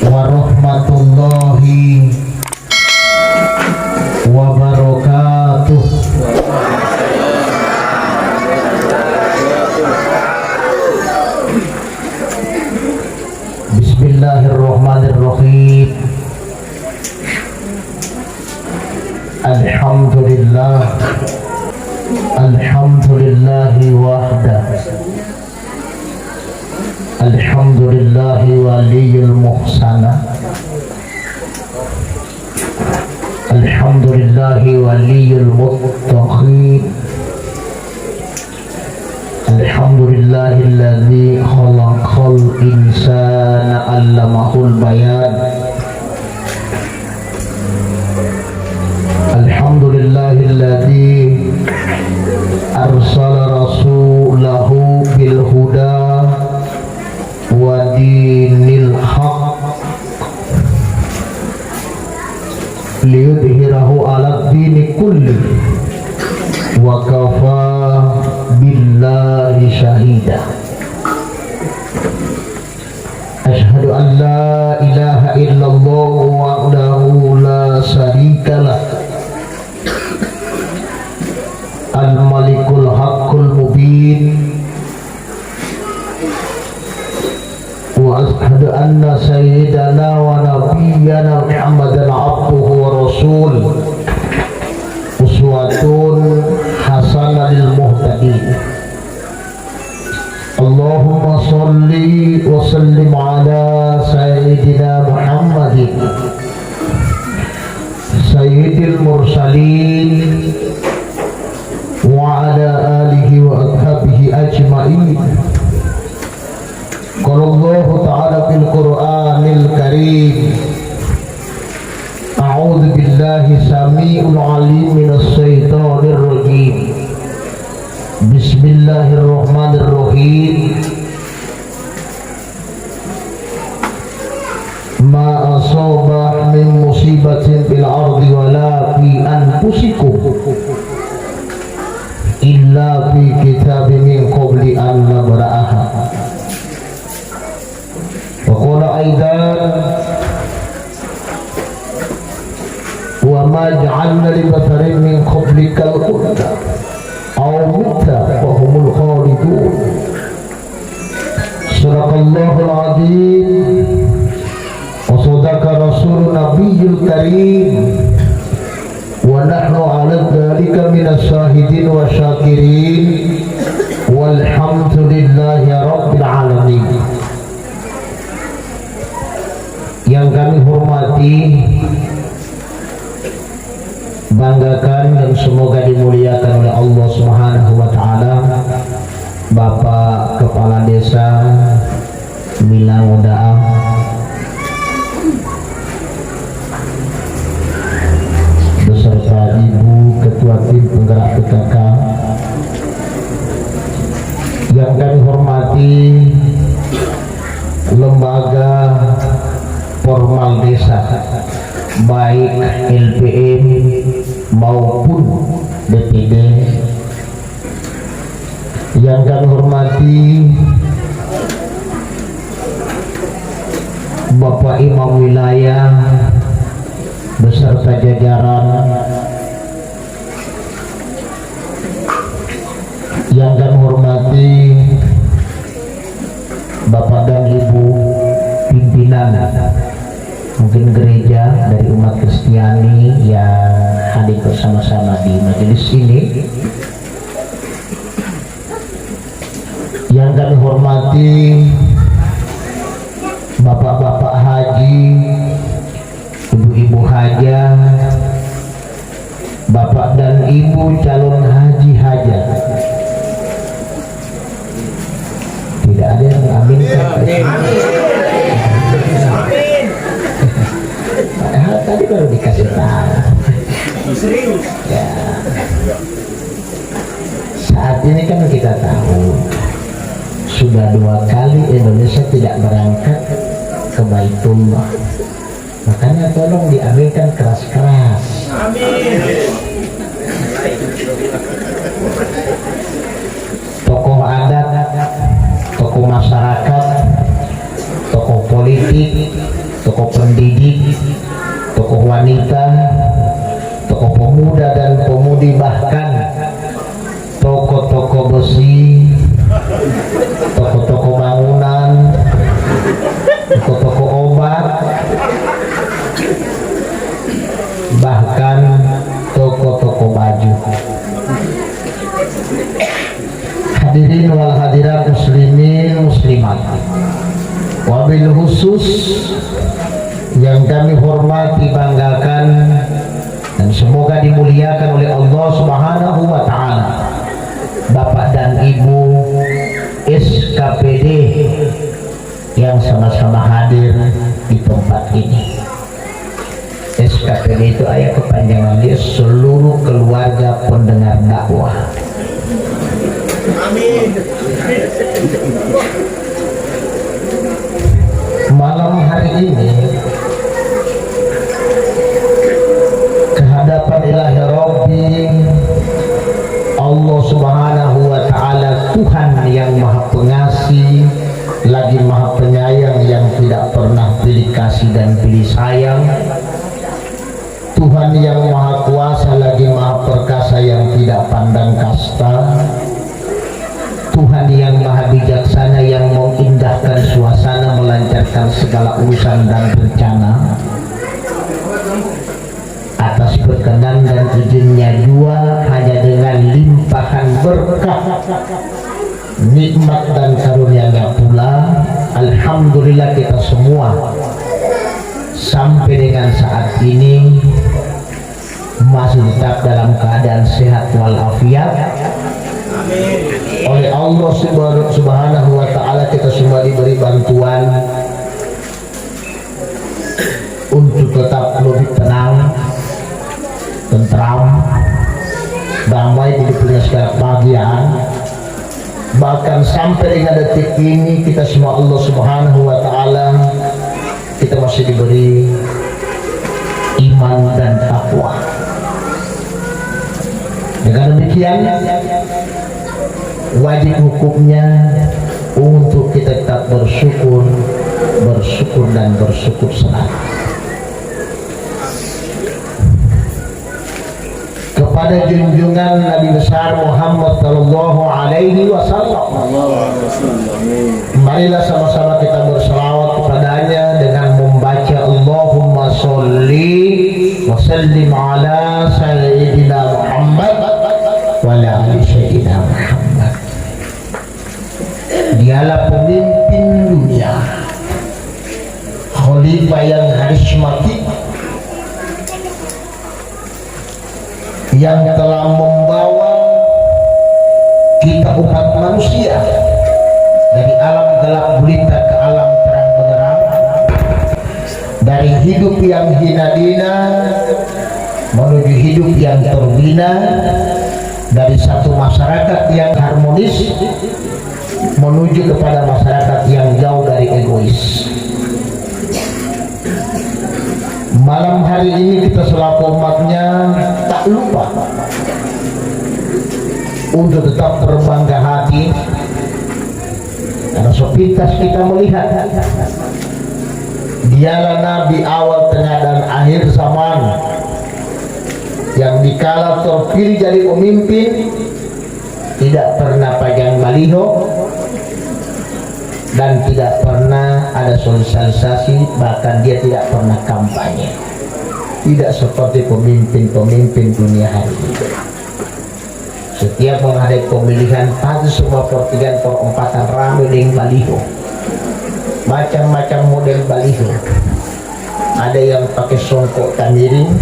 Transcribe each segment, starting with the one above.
warahmatullahi wabarakatuh. Bismillahirrahmanirrahim. Alhamdulillah, alhamdulillahi wahda, alhamdulillahi waliyul muhsana, alhamdulillahi waliyul muttaqin, alhamdulillahilladzi khalaqal insana 'allamahul bayan, alhamdulillahilladzi arsala rasulahu bil huda wa dinil haqq liyudhhirahu 'ala dini kulli wa kafa billahi syahida. Asyhadu an la ilaha illallah wahdahu la syarikalah, al-malikul haqqul mubin, wa asyhadu anna sayyidana wa nabiyyana Muhammadan abduhu wa rasul, uswatun hasanah lil muhtadin. Allahumma salli wa sallim ala sayyidina Muhammadin sayyidil mursalin wa ala alihi wa ashabihi ajma'in. Qala Allah ta'ala fil Qur'anil Karim, a'udzu billahi samii'ul 'aliim minas syaithaanir rajiim. Bismillahirrahmanirrahim. Ma asaba min musibatin fil ardi wala fi anfusikum illa fi kitabin min qabli an nabra'aha. Wa qala aidan wa ma ja'alna li basharin min qablikal khulda aw mutta wa humul khalidun. Sadaqallahul azim wa sadaqa rasulun nabiyyul karim wa nahnu 'ala dzalika minas syahidin wa syakirin walhamdulillahi rabbil alamin. Yang kami hormati, banggakan, dan semoga dimuliakan oleh Allah Subhanahu wa taala, Bapak Kepala Desa Milang Odaam, beserta Ibu Ketua Tim Penggerak PKK. Yang kami hormati lembaga formal desa, baik LPM maupun DPD. Yang kami hormati Bapak Imam Wilayah beserta jajaran. Yang kami hormati Bapak dan Ibu pimpinan mungkin gereja dari umat Kristiani yang hadir bersama-sama di majelis ini. Yang kami hormati bapak-bapak haji, ibu-ibu hajah, bapak dan ibu calon haji hajah. Tidak ada yang mengaminkan. Padahal tadi baru dikasih tahu. Ya. Saat ini kan kita tahu sudah 2 kali Indonesia tidak berangkat ke Baitullah. Makanya tolong diambilkan keras-keras. Amin. Tokoh adat, tokoh masyarakat, tokoh politik, tokoh pendidik, tokoh wanita, tokoh pemuda dan pemudi, bahkan toko-toko besi, toko-toko bangunan, toko-toko obat, bahkan toko-toko baju. Hadirin wal hadirat muslimin muslimat, wabil khusus yang kami hormati, banggakan, dan semoga dimuliakan oleh Allah Subhanahu wa Ta'ala, Bapak dan Ibu SKPD yang sama-sama hadir di tempat ini. SKPD itu ayat kepanjangannya seluruh keluarga pendengar dakwah. Amin. Malam hari ini kehadapan Ilahi Rabbi Allah Subhanahu wa Ta'ala, Tuhan yang Maha Pengasih lagi Maha Penyayang, yang tidak pernah pilih kasih dan pilih sayang, Tuhan yang Maha Kuasa lagi Maha Perkasa yang tidak pandang kasta, Tuhan yang Maha Bijaksana yang mengindahkan suasana, melancarkan segala urusan dan rencana. Atas berkenan dan izinnya jua, hanya dengan limpahan berkah, nikmat dan karunia-Nya pula, alhamdulillah kita semua sampai dengan saat ini masih tetap dalam keadaan sehat walafiat. Oleh Allah Subhanahu wa Ta'ala kita semua diberi bantuan untuk tetap lebih tenang, tentram, damai, tidak punya segala kebahagiaan. Bahkan sampai dengan detik ini kita semua Allah Subhanahu wa Ta'ala, kita masih diberi iman dan takwa. Dengan demikian wajib hukumnya untuk kita tetap bersyukur dan bersyukur selalu kepada junjungan Nabi besar Muhammad sallallahu alaihi wasallam. Marilah sama-sama kita berselawat kepadanya dengan membaca Allahumma sholli wa sallim ala sayyidina Muhammad wa ala ali sayyidina Muhammad. Dialah pemimpin dunia, khalifah yang karismatik, yang telah membawa kita umat manusia dari alam gelap gulita ke alam terang benderang, dari hidup yang hina dina menuju hidup yang terbina, dari satu masyarakat yang harmonis menuju kepada masyarakat yang jauh dari egois. Malam hari ini kita selaku umatnya tak lupa untuk tetap berbangga hati, karena sepintas kita melihat dialah Nabi awal, tengah dan akhir zaman, yang dikala terpilih jadi pemimpin tidak pernah pegang baliho dan tidak pernah ada sosialisasi, bahkan dia tidak pernah kampanye. Tidak seperti pemimpin-pemimpin dunia hari ini. Setiap menghadapi pemilihan, pasti semua pertigaan perempatan ramai dengan baliho, macam-macam model baliho. Ada yang pakai songkok miring,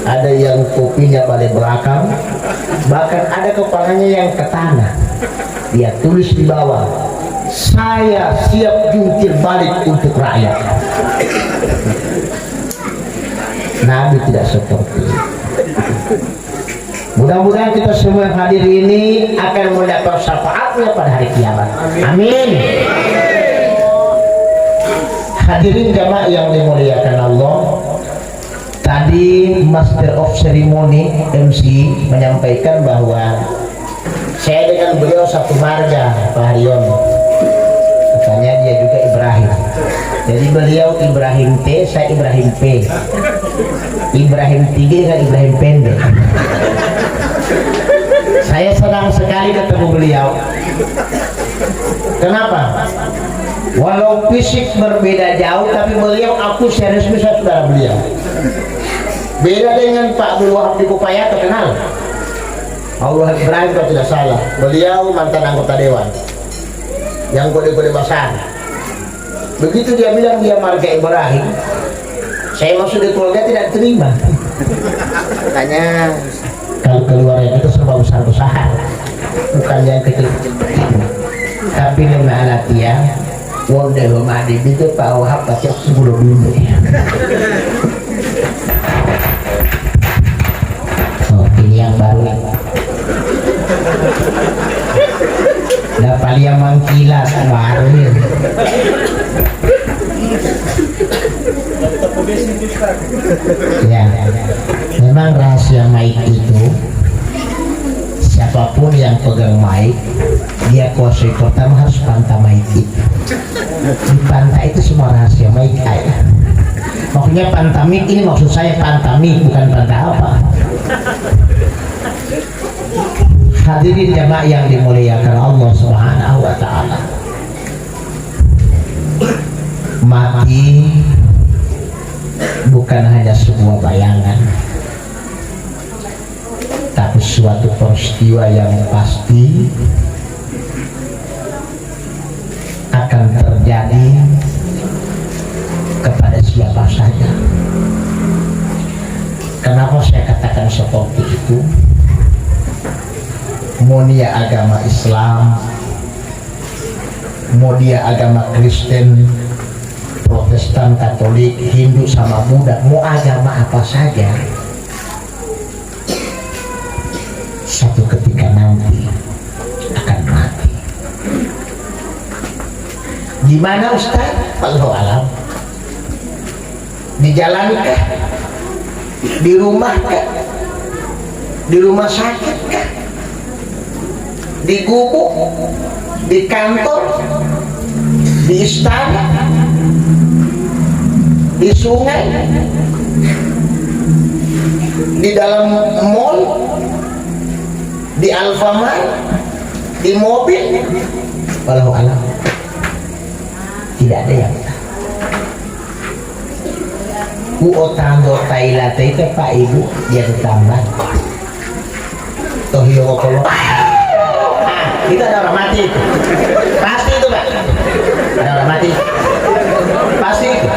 ada yang kopinya balik belakang, bahkan ada kepalanya yang ke tanah. Dia tulis di bawah, saya siap jungkir balik untuk rakyat. Nabi tidak seperti itu. Mudah-mudahan kita semua yang hadir ini akan mendapat syafaatnya pada hari kiamat. Amin. Hadirin jamaah yang dimuliakan Allah, tadi Master of Ceremony MC menyampaikan bahwa saya dengan beliau satu marga, Pak Haryono. Katanya dia juga Ibrahim. Jadi beliau Ibrahim T, saya Ibrahim P. Ibrahim tinggi dengan Ibrahim pendek. Saya senang sekali ketemu beliau. Kenapa? Walau fisik berbeda jauh, tapi beliau aku serius bisa saudara beliau. Beda dengan Pak Abdul Wahab di Kupaya, terkenal. Allah Ibrahim kalau tidak salah. Beliau mantan anggota dewan yang kode-kode besar. Begitu dia bilang dia marga Ibrahim, saya masuk di keluarga tidak terima. Makanya kalau keluarga itu serba besar-besar, bukan yang kecil-kecil. Tapi nama anak dia, wong dewa madi itu Pak Wahab pasti 10 dulu. Oh, ini yang baru. Dapat yang mangkilas baru ya. Ya, memang rahasia mic itu siapapun yang pegang mic dia kuasai pertama harus pantau mic itu. Di pantai itu semua rahasia mic aja. Maksudnya pantau mic ini maksud saya pantau mic bukan pantau apa. Hadirin jamaah yang dimuliakan Allah Subhanahu wa taala. Mati bukan hanya sebuah bayangan, tapi suatu peristiwa yang pasti akan terjadi kepada siapa saja. Kenapa saya katakan seperti itu? Mau dia agama Islam, mau dia agama Kristen, Protestan, Katolik, Hindu sama Buddha, mau agama apa saja, satu ketika nanti akan mati. Di mana Ustaz? Wallahu alam. Di jalan kah? Di rumah kah? Di rumah sakit kah? Di gubuk? Di kantor? Di istana? Di sungai, di dalam mall, di Alfamart, di mobil, walau alam tidak ada yang tahu. Ku otando tailate itu Pak Ibu dia ditambah. Tohio kalau kita ada orang mati itu. Pasti itu Pak. Ada orang mati. Pasti itu.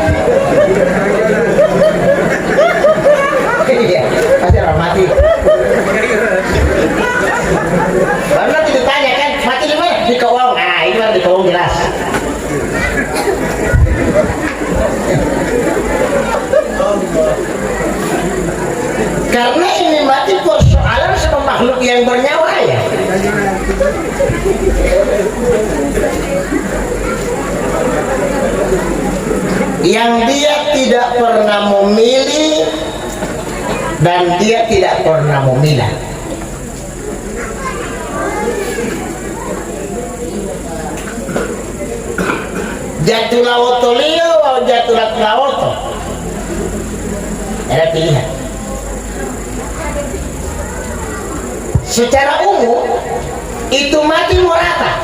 Iya, pasti orang mati. Karena ditanya kan, mati di mana? Di Kowong. Nah, ini mah di Kowong jelas. Karena ini mati persoalan sama makhluk yang bernyawa ya. Yang dia tidak pernah memilih dan dia tidak pernah memilah. Jatuh lawoto liyo atau jatuh lawoto, ada pilihan. Secara umum itu mati mau rata.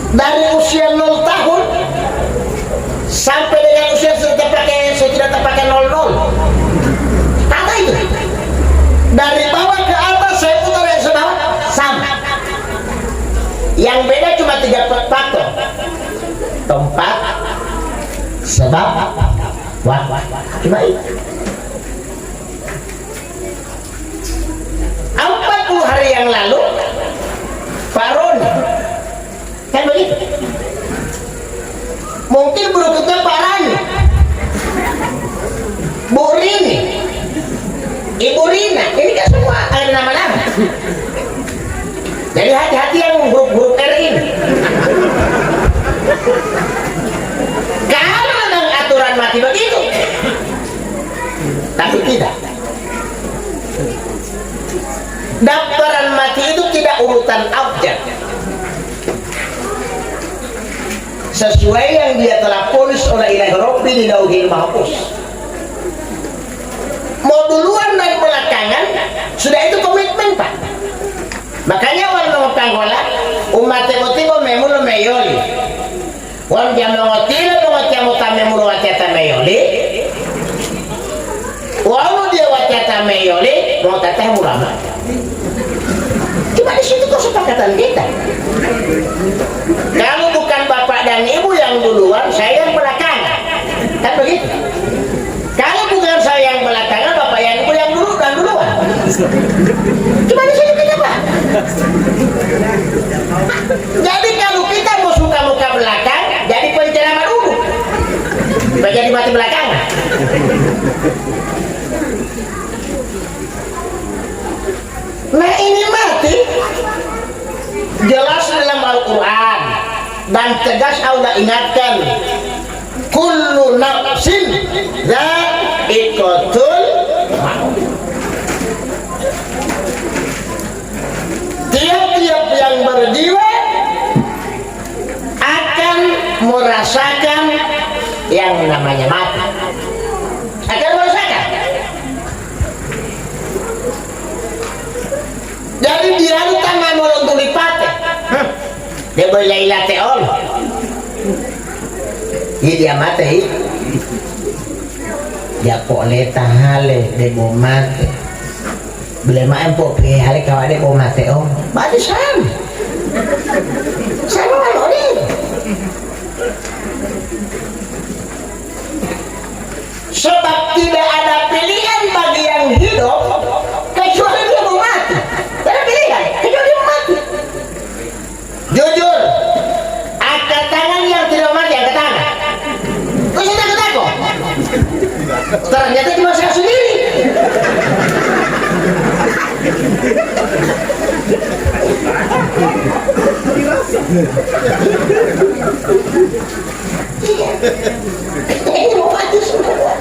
Dari usia 0 tahun sampai dengan usia saya tidak terpakai 00. Rata itu. Dari bawah ke atas saya putar yang sebawah sama. Yang beda cuma 3 faktor. Tempat, sebab, waktu. Cuma itu. 40 hari yang lalu Pak Roni kan begitu. Mungkin berikutnya Pak Rani, Bu Rini, Ibu Rina, ini kan semua ada nama-nama. Jadi hati-hati yang grup-grup R ini. Kalau memang aturan mati begitu, tapi tidak. Daftaran mati itu tidak urutan abjad. sesuai yang dia telah ponis oleh Ilahi Rabbi di Lauhil Mahfuz. Mau duluan naik belakangan, sudah itu komitmen Pak. Makanya orang menganggola umat emotivo memulo meyoli. Orang yang mengotila mengotiamu tamemulu wacata meyoli. Walau dia wacata meyoli mau tatah murama. Cuma di situ kesepakatan kita. Kalau bukan bapak dan ibu yang duluan, saya yang belakangan. Kan begitu? Kalau bukan saya yang belakangan, bapak yang ibu yang dulu dan duluan. Cuma di situ kita Pak. Jadi kalau kita mau suka muka belakang, jadi penceramah dulu. Jadi mati belakangan. Nah ini mati jelas dalam Al-Quran dan tegas Allah ingatkan kullu nafsin dha'iqatul maut. Tiap-tiap yang berjiwa akan merasakan yang namanya mati. Akan merasakan. Jadi dia itu tangan molong tulipate. Dia boleh ilate ol. Dia mati. Dia boleh tahale dia mau mati. Boleh main po hale kawan dia mau mati om. Mati sam. Sama malu ni. Sebab tidak ada pilihan bagi yang hidup kecuali dia mau mati. Tidak ada pilihan kecuali dia mau mati. Jujur, angkat tangan yang tidak mati, angkat tangan. Kau sudah takut? Ternyata cuma saya sendiri. Ini mau mati semua.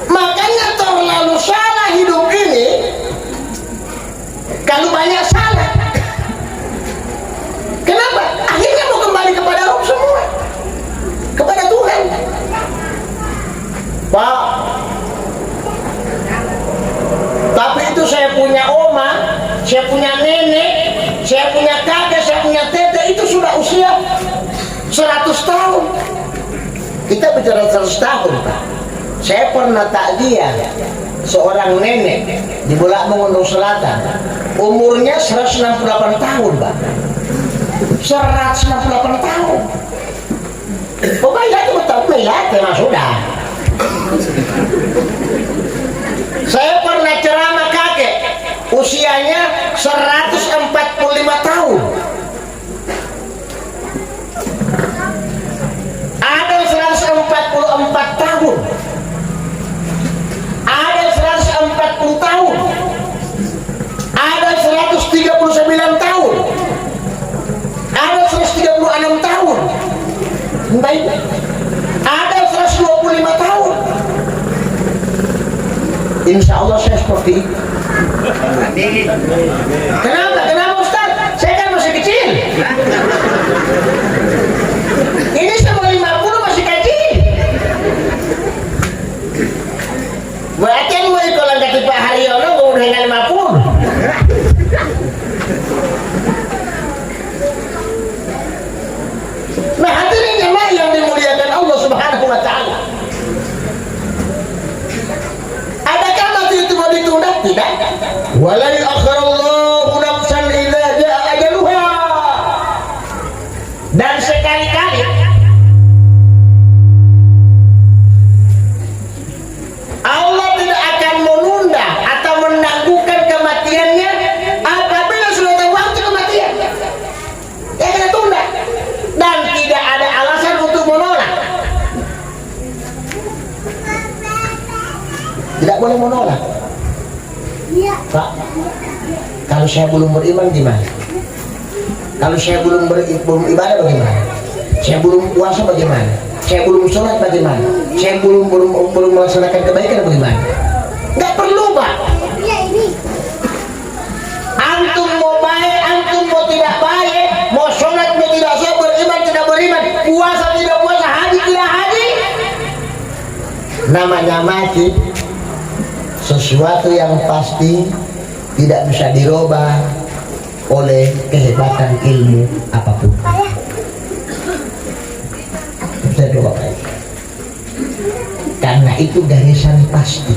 Makanya terlalu salah hidup ini. Kalau banyak salah, kenapa? Akhirnya mau kembali kepada Allah semua, kepada Tuhan. Pak, tapi itu saya punya oma, saya punya nenek, saya punya kakek, saya punya tete, itu sudah usia 100 tahun. Kita bicara 100 tahun Pak. Saya pernah takziah seorang nenek di Bulak Mengunduh Selatan, umurnya 168 tahun Pak. 168 tahun. Pokoknya itu betul melihat memang sudah. Saya pernah ceramah kakek, usianya 145 tahun. Ada 144 tahun. Ada 140 tahun. Ada 139 tahun. Ada 136 tahun. Baik. Ada 125 tahun. Insya Allah saya seperti itu. Kenapa? Kenapa Ustaz? Saya kan masih kecil. Ini sama 50 masih kecil. Berarti yang mau kalau kata Pak Haryono udah dengan 50. Nah hadirin jemaah yang dimuliakan Allah Subhanahu wa Ta'ala. Adakah mati itu mau ditunda? Tidak. Wala yu'akhirallahu nafsan idza jaa ajaluha. Dan sekali-kali Allah tidak akan menunda atau menangguhkan kematiannya apabila sudah tahu waktu kematian. Dia akan tunda dan tidak ada alasan untuk menolak. Tidak boleh menolak. Pak, kalau saya belum beriman gimana? Kalau saya belum beribadah bagaimana? Saya belum puasa bagaimana? Saya belum sholat bagaimana? Saya belum melaksanakan kebaikan bagaimana? Nggak perlu Pak. Antum mau baik, antum mau tidak namanya mati sesuatu yang pasti tidak bisa dirubah oleh kehebatan ilmu apapun. Bisa dirubah karena itu garisan pasti.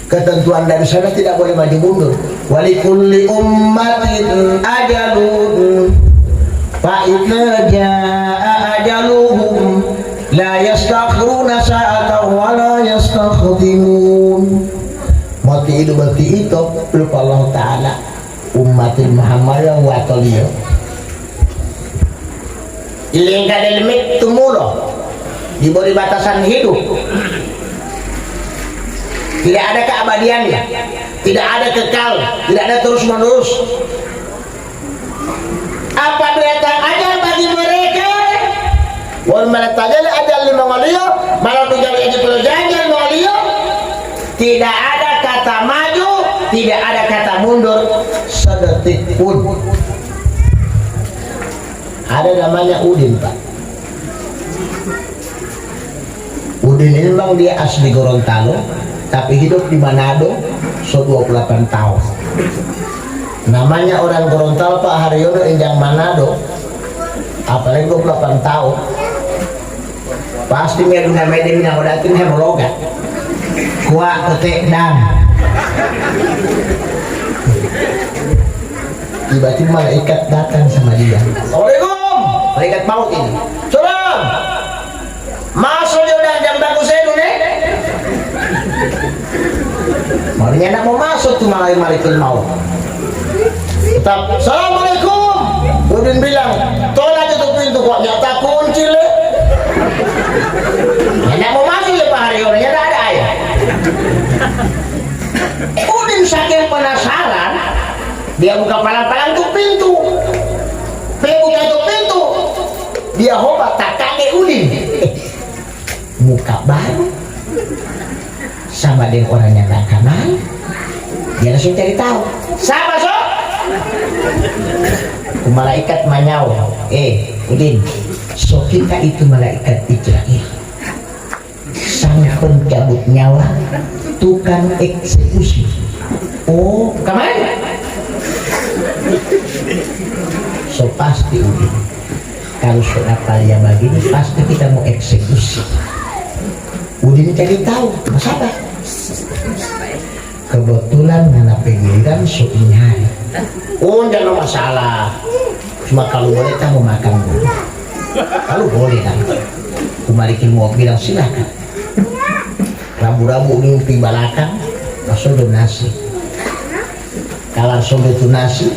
Ketentuan dari sana tidak boleh maju mundur. Walikulli ummatin ajalun fa idza jaa ajaluhum la yastakhiruna sa'atan wa la yastakhdimun. Mati itu berupa Allah Ta'ala ummatin Muhammadan wa taliyo ilingka delmit tumulo diberi batasan hidup, tidak ada keabadiannya, tidak ada kekal, tidak ada terus menerus. Apabila datang ajal bagi mereka, wal malatajal ajal lima waliyo, malah tujuan ini pelajari waliyo, tidak ada kata maju, tidak ada kata mundur sedetik pun. Ada namanya Udin, Pak. Udin ini memang dia asli Gorontalo, tapi hidup di Manado so 28 tahun. Namanya orang Gorontalo Pak Haryono Injang Manado, apalagi 28 tahun. Pasti meduna medem yang udah tim hemologa. Kuat ketek dan tiba-tiba malaikat datang sama dia. Assalamualaikum, malaikat maut ini. Salam. Masuk udah jam bagus saya dulu nih. Marinya nak mau masuk tuh malaikat maut. Tetap Assalamualaikum. Udin bilang, tolak itu pintu kok nyata kunci le. Nak mau masuk ya Pak Haryono, nyata ada ayah. Udin saking penasaran, dia buka palang-palang tuh pintu. Buka tuh pintu. Dia hobat tak kaget Udin. Muka baru sama dengan orang yang tak kenal. Dia langsung cari tahu. Siapa so? Malaikat manyau. Udin, so kita itu malaikat Israel, sang pencabut nyawa, tukang eksekusi. Oh, kemana? So pasti Udin, kalau sudah kalian begini pasti kita mau eksekusi. Udin cari tahu, mas apa? Kebetulan nana pengirian so ini hari. Oh, jangan masalah. Cuma kalau boleh kamu makan dulu. Kalau boleh kan, kumarikin mau bilang silakan. Rabu-rabu mimpi balakang, langsung donasi. Kalau langsung donasi,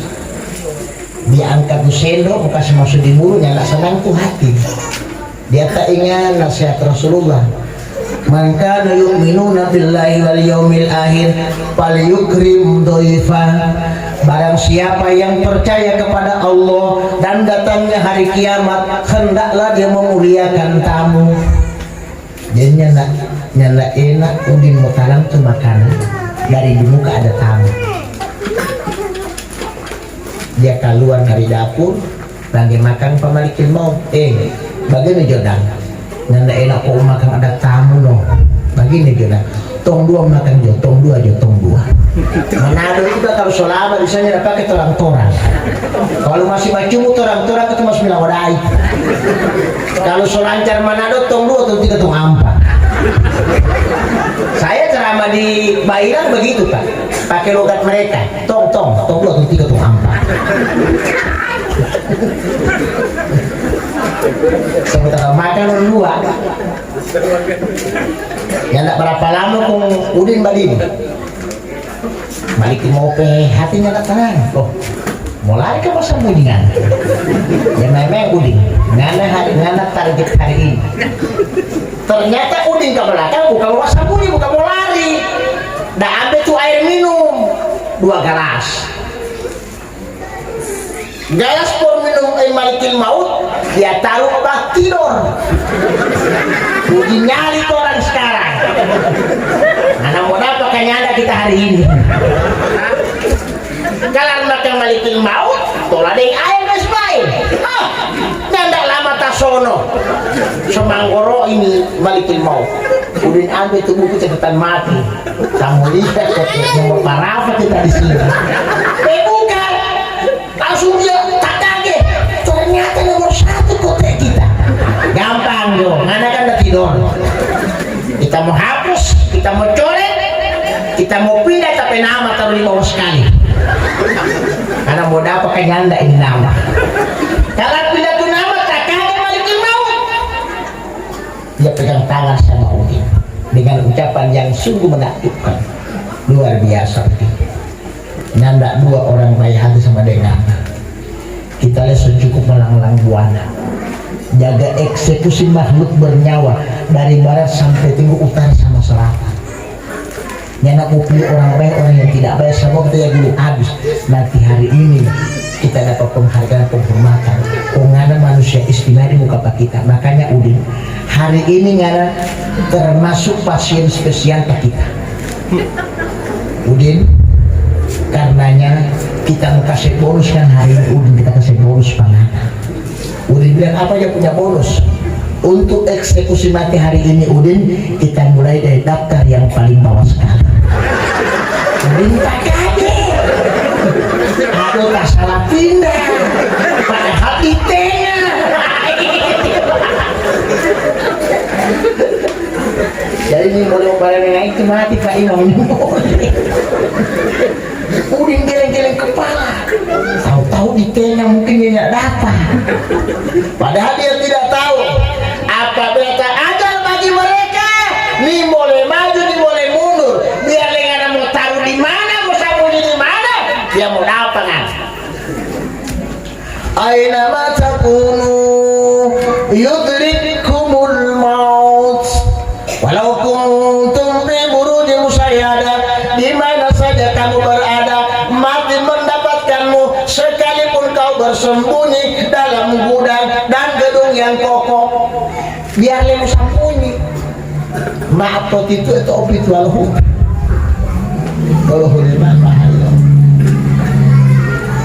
diangkat di sendok, kasih masuk di mulutnya, nggak senang tuh hati. Dia tak ingat nasihat Rasulullah. Man kana yu'minuna billahi wal yaumil akhir falyukrim dhaifah. Barang siapa yang percaya kepada Allah dan datangnya hari kiamat, hendaklah dia memuliakan tamu. Dia nyala enak Udin mau talang tuh makanan dari di muka ada tamu. Dia keluar dari dapur lagi makan pemalikin mau bagaimana Jodan nyala enak kok makan ada tamu dong. Begini Jodan, tong dua makan jo, tong dua jo, tong dua. Manado itu kalau selama misalnya pakai torang-torang. Kalau masih macam torang-torang itu masih bilang wadai. Kalau selancar Manado tong dua, tong tiga, tong empat. Saya ceramah di Bairan begitu Pak, pakai logat mereka, tong dua, tong tiga, tong empat. Sebentar makan dua. Ya enggak berapa lama kong Udin badin. Balik mau hatinya tak tenang. Oh, mau lari ke pasar Budingan. Ya memang Udin. Ngana target hari ini. Ternyata Udin ke belakang bukan mau sambungi, bukan mau lari. Dah ambil tuh air minum 2 gelas. Gelas por minum malikil maut, dia taruh obat tidur. Udin nyari tuh orang sekarang. Anak muda pakai nyanda kita hari ini. Kalau makan malikil maut, tolah deng air guys baik. Nyanda lama tas sono semanggoro ini balikin mau udah ambil itu buku catatan mati kamu lihat nomor parafa kita di sini bukan langsung dia tak kaget ternyata nomor 1 kota kita gampang dong mana kan udah tidur kita mau hapus kita mau coret kita mau pindah tapi nama taruh di bawah sekali karena mau dapat nyanda ini nama kalau pindah tuh nama tak kaget balikin mau dia pegang tangan sama Udin dengan ucapan yang sungguh menakjubkan luar biasa. Nanda dua orang baik hati sama dengan kita lihat secukup melanglang buana jaga eksekusi makhluk bernyawa dari barat sampai timur utara sama selatan. Nyana mau pilih orang baik orang yang tidak baik sama kita yang dulu habis nanti hari ini kita dapat penghargaan penghormatan ngana manusia istimewa di muka pak kita. Makanya Udin hari ini ngana termasuk pasien spesial pak kita Udin karenanya kita mau kasih bonus kan hari ini Udin kita kasih bonus pangan. Udin bilang apa aja punya bonus untuk eksekusi mati hari ini Udin kita mulai dari daftar yang paling bawah sekali. Udin tak kaget aduh tak salah pindah pada hati tengah jadi ini boleh barang naik itu mati Pak Imam Udin geleng-geleng kepala tahu-tahu di tengah mungkin dia tidak dapat padahal dia tidak tahu apabila tak ajal bagi mereka nih boleh maju nih boleh mundur biar lengan mau taruh di mana mau sembunyi di mana dia mau dapat kan aina ma takunu yudrikumul maut walau kuntum fi burujin musyayyada di mana saja kamu berada mati mendapatkanmu sekalipun kau bersembunyi dalam gudang dan gedung yang kokoh biar lemu sembunyi maaf itu opi tualuhu walau lima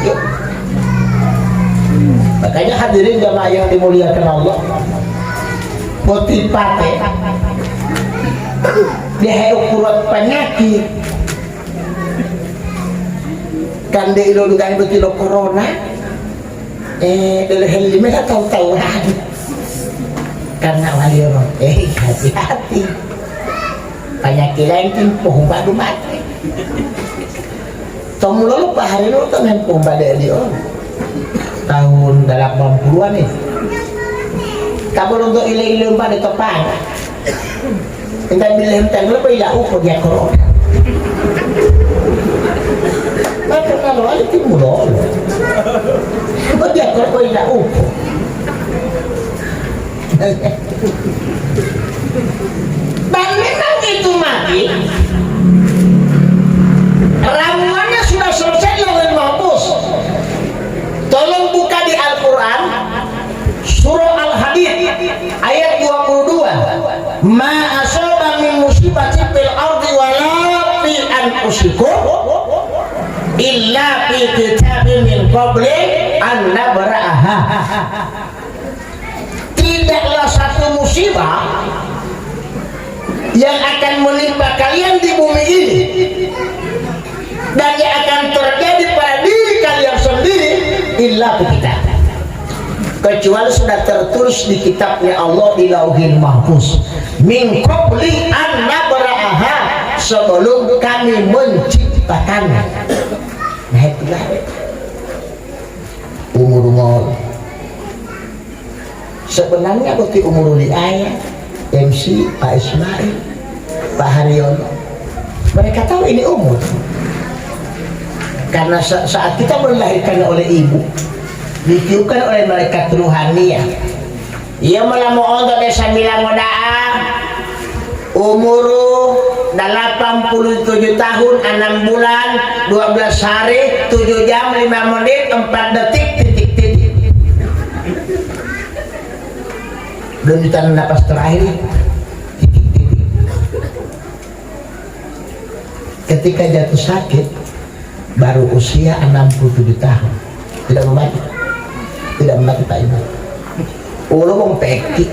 yuk makanya hadirin jamaah yang dimuliakan Allah poti pate dia ukuran penyakit kan dia ilo dugaan betul corona dari helmi tak tahu-tahuan karena wali orang hati-hati penyakit lain timpuh baru mati kamu lalu Pak hari itu kan timpuh pada dia tahun 80-an nih kamu untuk ile-ile pada topang kita bilang tanggal apa ilah ukur dia corona maka kalau ada timur lalu apa dia corona ilah ukur dan memang itu mati ramuannya sudah selesai oleh Mahfuz. Tolong buka di Al-Quran surah Al-Hadid ayat 22 ma asaba min musibatin fil ardi wala fi anfusikum illa fi kitabin min qabli an nabra'aha. Tidaklah satu musibah yang akan menimpa kalian di bumi ini dan yang akan terjadi pada diri kalian sendiri illa kita kecuali sudah tertulis di kitabnya Allah di Lauhil Mahfuz min qabli an nabra'aha sebelum kami menciptakannya. Nah itulah umur sebenarnya bukti umur di ayat MC Pak Ismail Pak Haryono mereka tahu ini umur karena saat kita melahirkan oleh ibu ditiupkan oleh malaikat ruhaniyah ia malah mau untuk desa bilang modaan umur 87 tahun 6 bulan 12 hari 7 jam 5 menit 4 detik titik dan ditahan napas terakhir titik ketika jatuh sakit baru usia 67 tahun tidak mati Pak Ibu ulo mong peki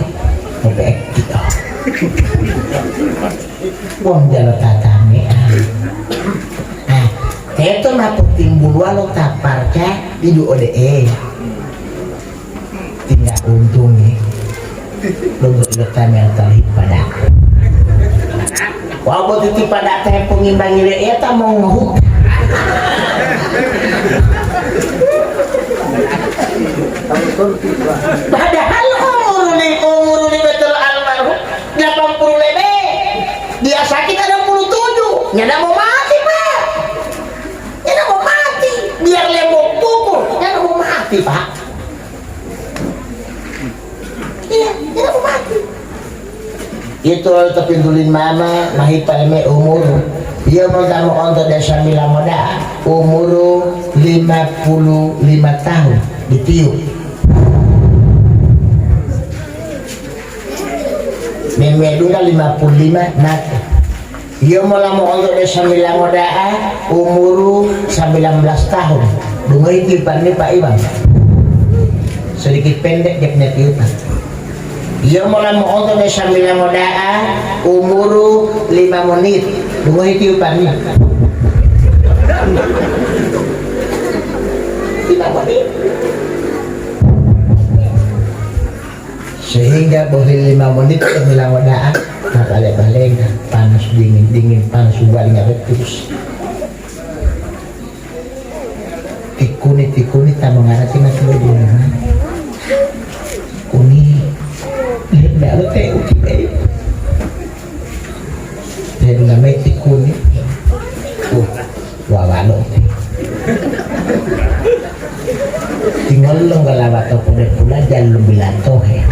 wong jalo tatame itu mah timbul walau taparca di ODE tinggal untung nih lo berletan yang terhip pada walaupun titip pada teh pengimbangi ya tak mau ngehuk padahal umur ini betul almarhum 80 lebih dia sakit 67 nyada mau mati pak nyada mau mati biar lembok pukul nyada mau mati pak iya nyada mau mati itu terpindulin mama mahipalme umur dia mau untuk desa milamoda umur 55 tahun ditiup memeduna 55 mati dia mau untuk desa milamoda umur 19 tahun dungai tiupan ini Pak Iwan sedikit pendek dia punya tiupan dia mulai untuk desa milamoda umur 5 menit dungai tiupan ini 5 menit sehingga boleh 5 menit ke milamoda balik panas dingin panas ubali nggak terus tikuni tak mengarati masih bagaimana kuni lihat ada teh uki dan namanya tikuni wawalo tinggal lo nggak lawat atau pula jangan lebih lantoh ya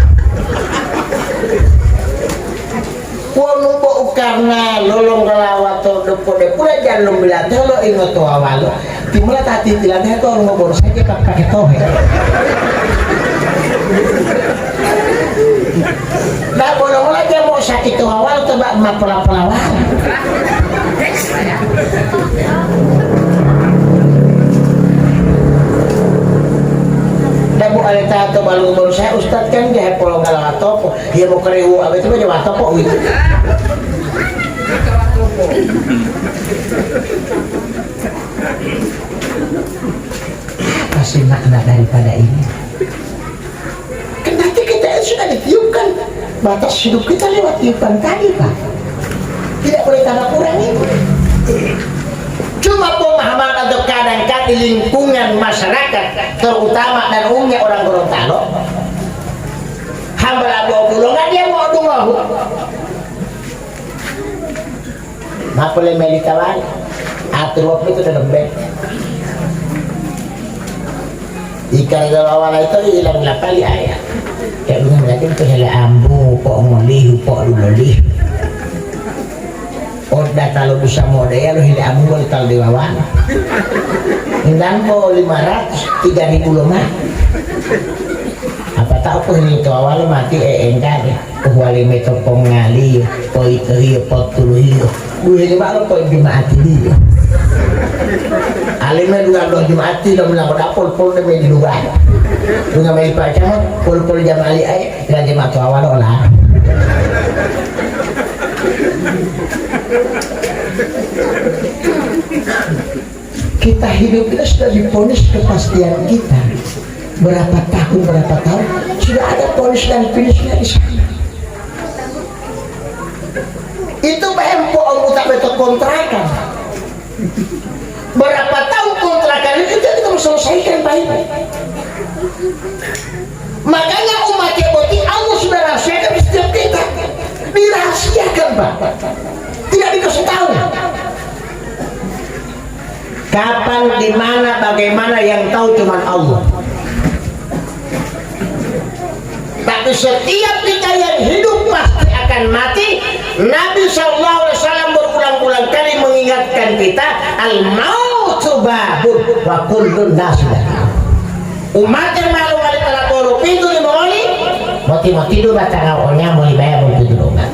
walaupun karena lolong kelawat atau pula jangan lebih lantoh lo ingat tuh wawalo timula tadi tilangnya itu orang ngobrol saja pakai tohe nah bolong-bolong aja mau sakit tuh awal coba emak pelawal dah bu alita atau balung saya ustad kan dia polong kalau topo dia mau keriu apa itu aja topo gitu apa sih makna daripada ini kan nanti kita sudah ditiupkan batas hidup kita lewat tiupan tadi Pak tidak boleh tambah kurang itu cuma pemahaman atau kadang-kadang di lingkungan masyarakat terutama dan umumnya orang Gorontalo hamba labu bulungan dia mau tunggu ma boleh melikawan atur waktu itu udah lembek ikan kalau awal itu hilang lapali ayat kayak dengan lagi itu hela ambu pok ngolihu pok lulolih udah kalau bisa mode ya lo hila ambu boleh kalau diwawan dan po 500 3.000 lemah apa tahu pun itu awal mati engkar kuali meto pengali po itu hiyo po tuluhiyo gue ini baru po jumaat ini alimnya juga doa jumaat ini udah bilang udah pol demi di luar dengan main pacar pol jam ali ay dan jemaat awal olah kita hidup kita sudah diponis kepastian kita berapa tahun sudah ada ponis dan finishnya di sana itu bempo orang tak betul kontrakan berapa tahun kontrakan itu kita harus selesaikan baik-baik makanya umat Yahudi Allah sudah rahasiakan di setiap kita dirahasiakan Pak tidak dikasih tahu kapan, di mana, bagaimana yang tahu cuma Allah tapi setiap kita yang hidup pasti akan mati Nabi SAW berulang-ulang kali mengingatkan kita al-mautu babun wa kullun nasudah umat yang malu kali pada bolu pintu di mawali mati-mati itu batang awalnya mau dibayar mau tidur umat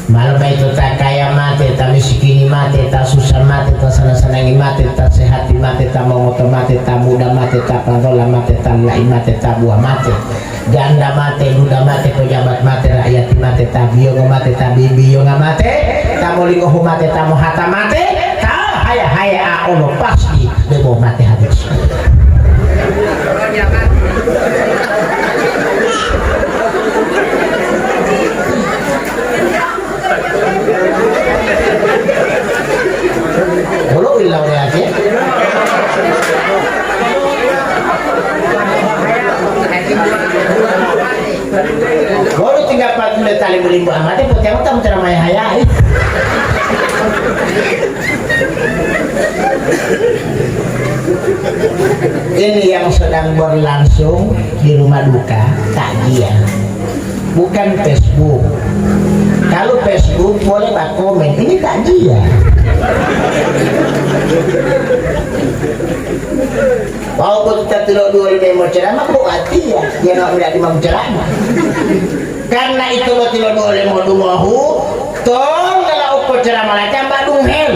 malam itu tak kaya mati tapi miskini mati, tak susah mati, tak senang-senangi mati, tak sehat mati, tak mau mati, tak muda mati, tak pangkola mati, tak lai mati, tak buah mati, janda mati, duda mati, pejabat mati, rakyat mati, tak biong mati, tak bibiong mati, tak mau lingkuh mati, tak mau hata mati, tak haya Allah pasti debo mati habis. Belum hilang aja. Baru tinggal 4 menit tali belimbu amat, putih utang ceramah hayai. Ini yang sedang berlangsung di rumah duka takjiah, bukan Facebook. Kalau Facebook boleh pak komen, ini takjiah. Walaupun kita tidak dua ini mau ceramah, kok hati ya, dia nggak tidak mau ceramah. Karena itu lo tidak boleh mau dumahu, tong kalau ukur ceramah lagi tambah dumhel.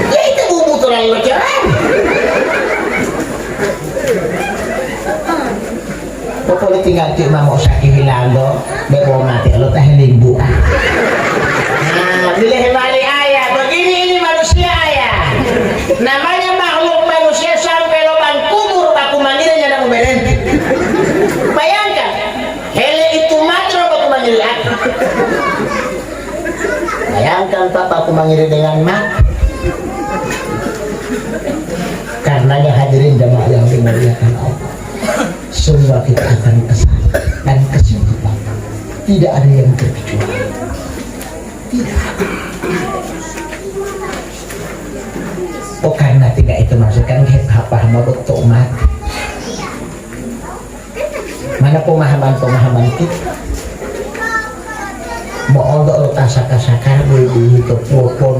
Ya itu bubu terlalu ceramah. Pokoknya tinggal cik mau sakit hilang do, bebo mati lo teh limbu. Nah, pilih balik ayah. Begini ini manusia ayah. Namanya makhluk manusia sampai lubang kubur baku mandiri jangan beren. Bayangkan, hele itu mati baku mandiri. Bayangkan Pak baku mandiri dengan mak. Karenanya hadirin jamaah yang dimuliakan Allah. Semua kita akan kesana dan kesimpulan. Tidak ada yang terkecuali. Tidak ada. Oh karena tidak itu maksudkan apa betul mati. Mana pemahaman kita? Mau ondok lo kasar boleh itu pun.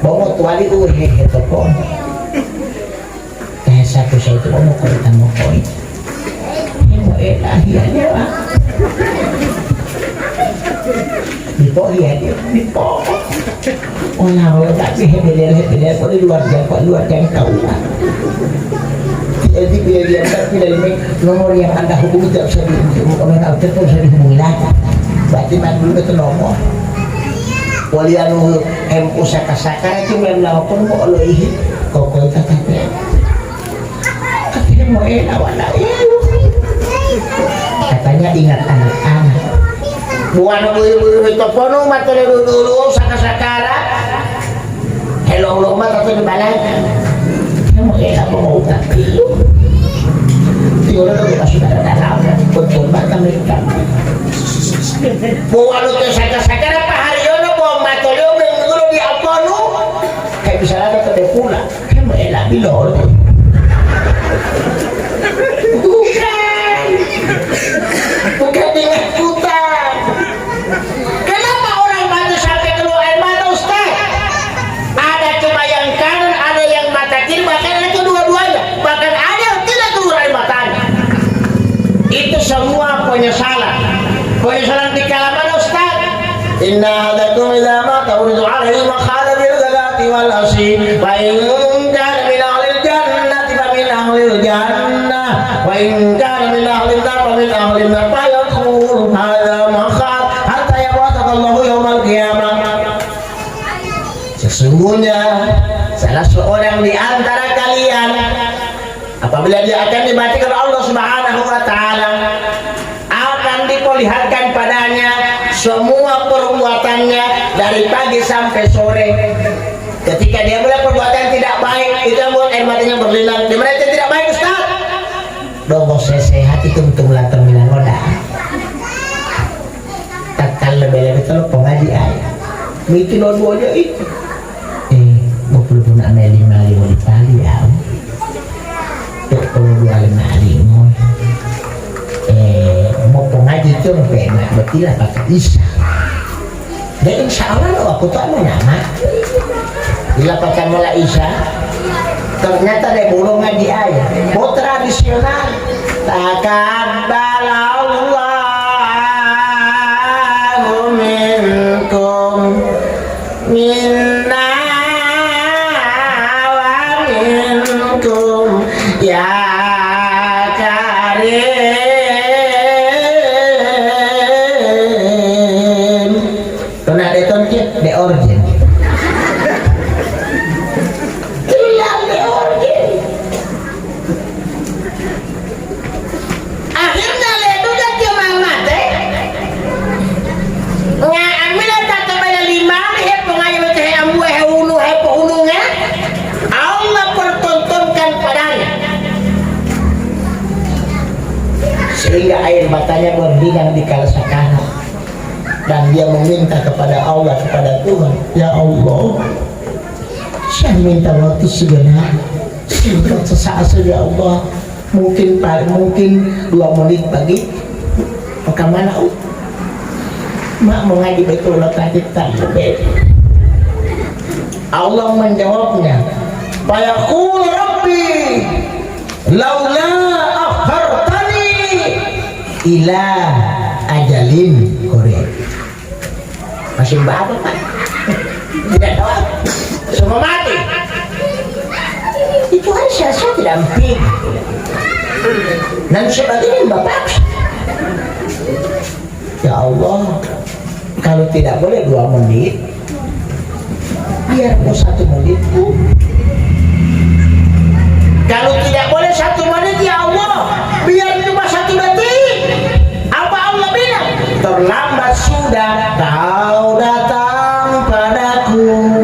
Mau tuali itu pun. Satu saya itu mau kita mau koin. Akhirnya Pak Dipo dia Dipo orang tapi hebat kok di luar jangkau jadi dia tapi dari nomor yang anda hubungi tidak bisa dihubungi tidak bisa dihubungi lagi berarti dulu itu nomor wali anu empu saka-saka itu melakukan kok lo ini kok katanya mau wala katanya ingat anak-anak bukan buru-buru topono materi dulu saka-sakara hello mata tuh dibalai kamu mau tapi tiada kita sudah dalam betul mata mereka bukan itu saka-sakara apa hari ini mau materi dulu di apono kayak bisa ada ke pula kamu bilol bukan dengan hutan. Kenapa orang mata sampai keluar air mata Ustaz? Ada cuma yang kanan, ada yang mata kiri, bahkan ada kedua-duanya. Bahkan ada yang tidak keluar air matanya. Itu semua penyesalan. Penyesalan di kalangan Ustaz. Inna hadakum idza ma tawridu alaihi makhala bil zakati wal asin wa in kana min ahlil jannati fa min ahlil jannah wa in kana min ahlil nar fa min ahlil nar fa yaqul hadza makhal hatta yab'athallahu yaumal qiyamah. Sesungguhnya salah seorang di antara kalian apabila dia akan dimatikan Allah Subhanahu wa taala akan diperlihatkan padanya semua perbuatannya dari pagi sampai sore. Ketika dia melihat perbuatan tidak baik, itu membuat air matanya berlinang. Di mana itu tidak baik Ustaz? Donggo sehat itu untuk melantar minang oda. Takkan lebih-lebih kalau pengaji ayah. Mungkin dua-duanya itu. Mau pun ane 5 di pali ya. Tuk perlu 25 mau pengaji itu enak betul lah pakai isya. Dan insya Allah lo aku tak mau nama. Bila pakai mulai isya, ternyata dia belum ngaji ayat. Mau tradisional. Takabbalallahu minkum. ya Karim kena detonket de origin hilang de origin akhirnya ledu dah dia mama teh nga ambil tak bala lima he pengayo teh ambu he ulu he pohununga Allah pertontonkan padanya sehingga air matanya berlinang di kala sakana dan dia meminta kepada Allah, kepada Tuhan, ya Allah saya minta waktu sebentar singkat sesaat saja ya Allah, mungkin 2 menit pagi maka mana mak mau ngaji betul tadi Allah menjawabnya fayaqul rabbi laula akhartani ila ajalin qarib. Masih berapa Pak? Tidak tahu. Semua mati. Itu kan saya tidak mungkin. Dan sebagainya Bapak. Ya Allah, kalau tidak boleh 2 menit, biar mau 1 menit pun. Kalau tidak boleh 1 menit ya Allah, biar cuma 1 detik. Apa Allah bilang? Terlambat sudah kau datang padaku.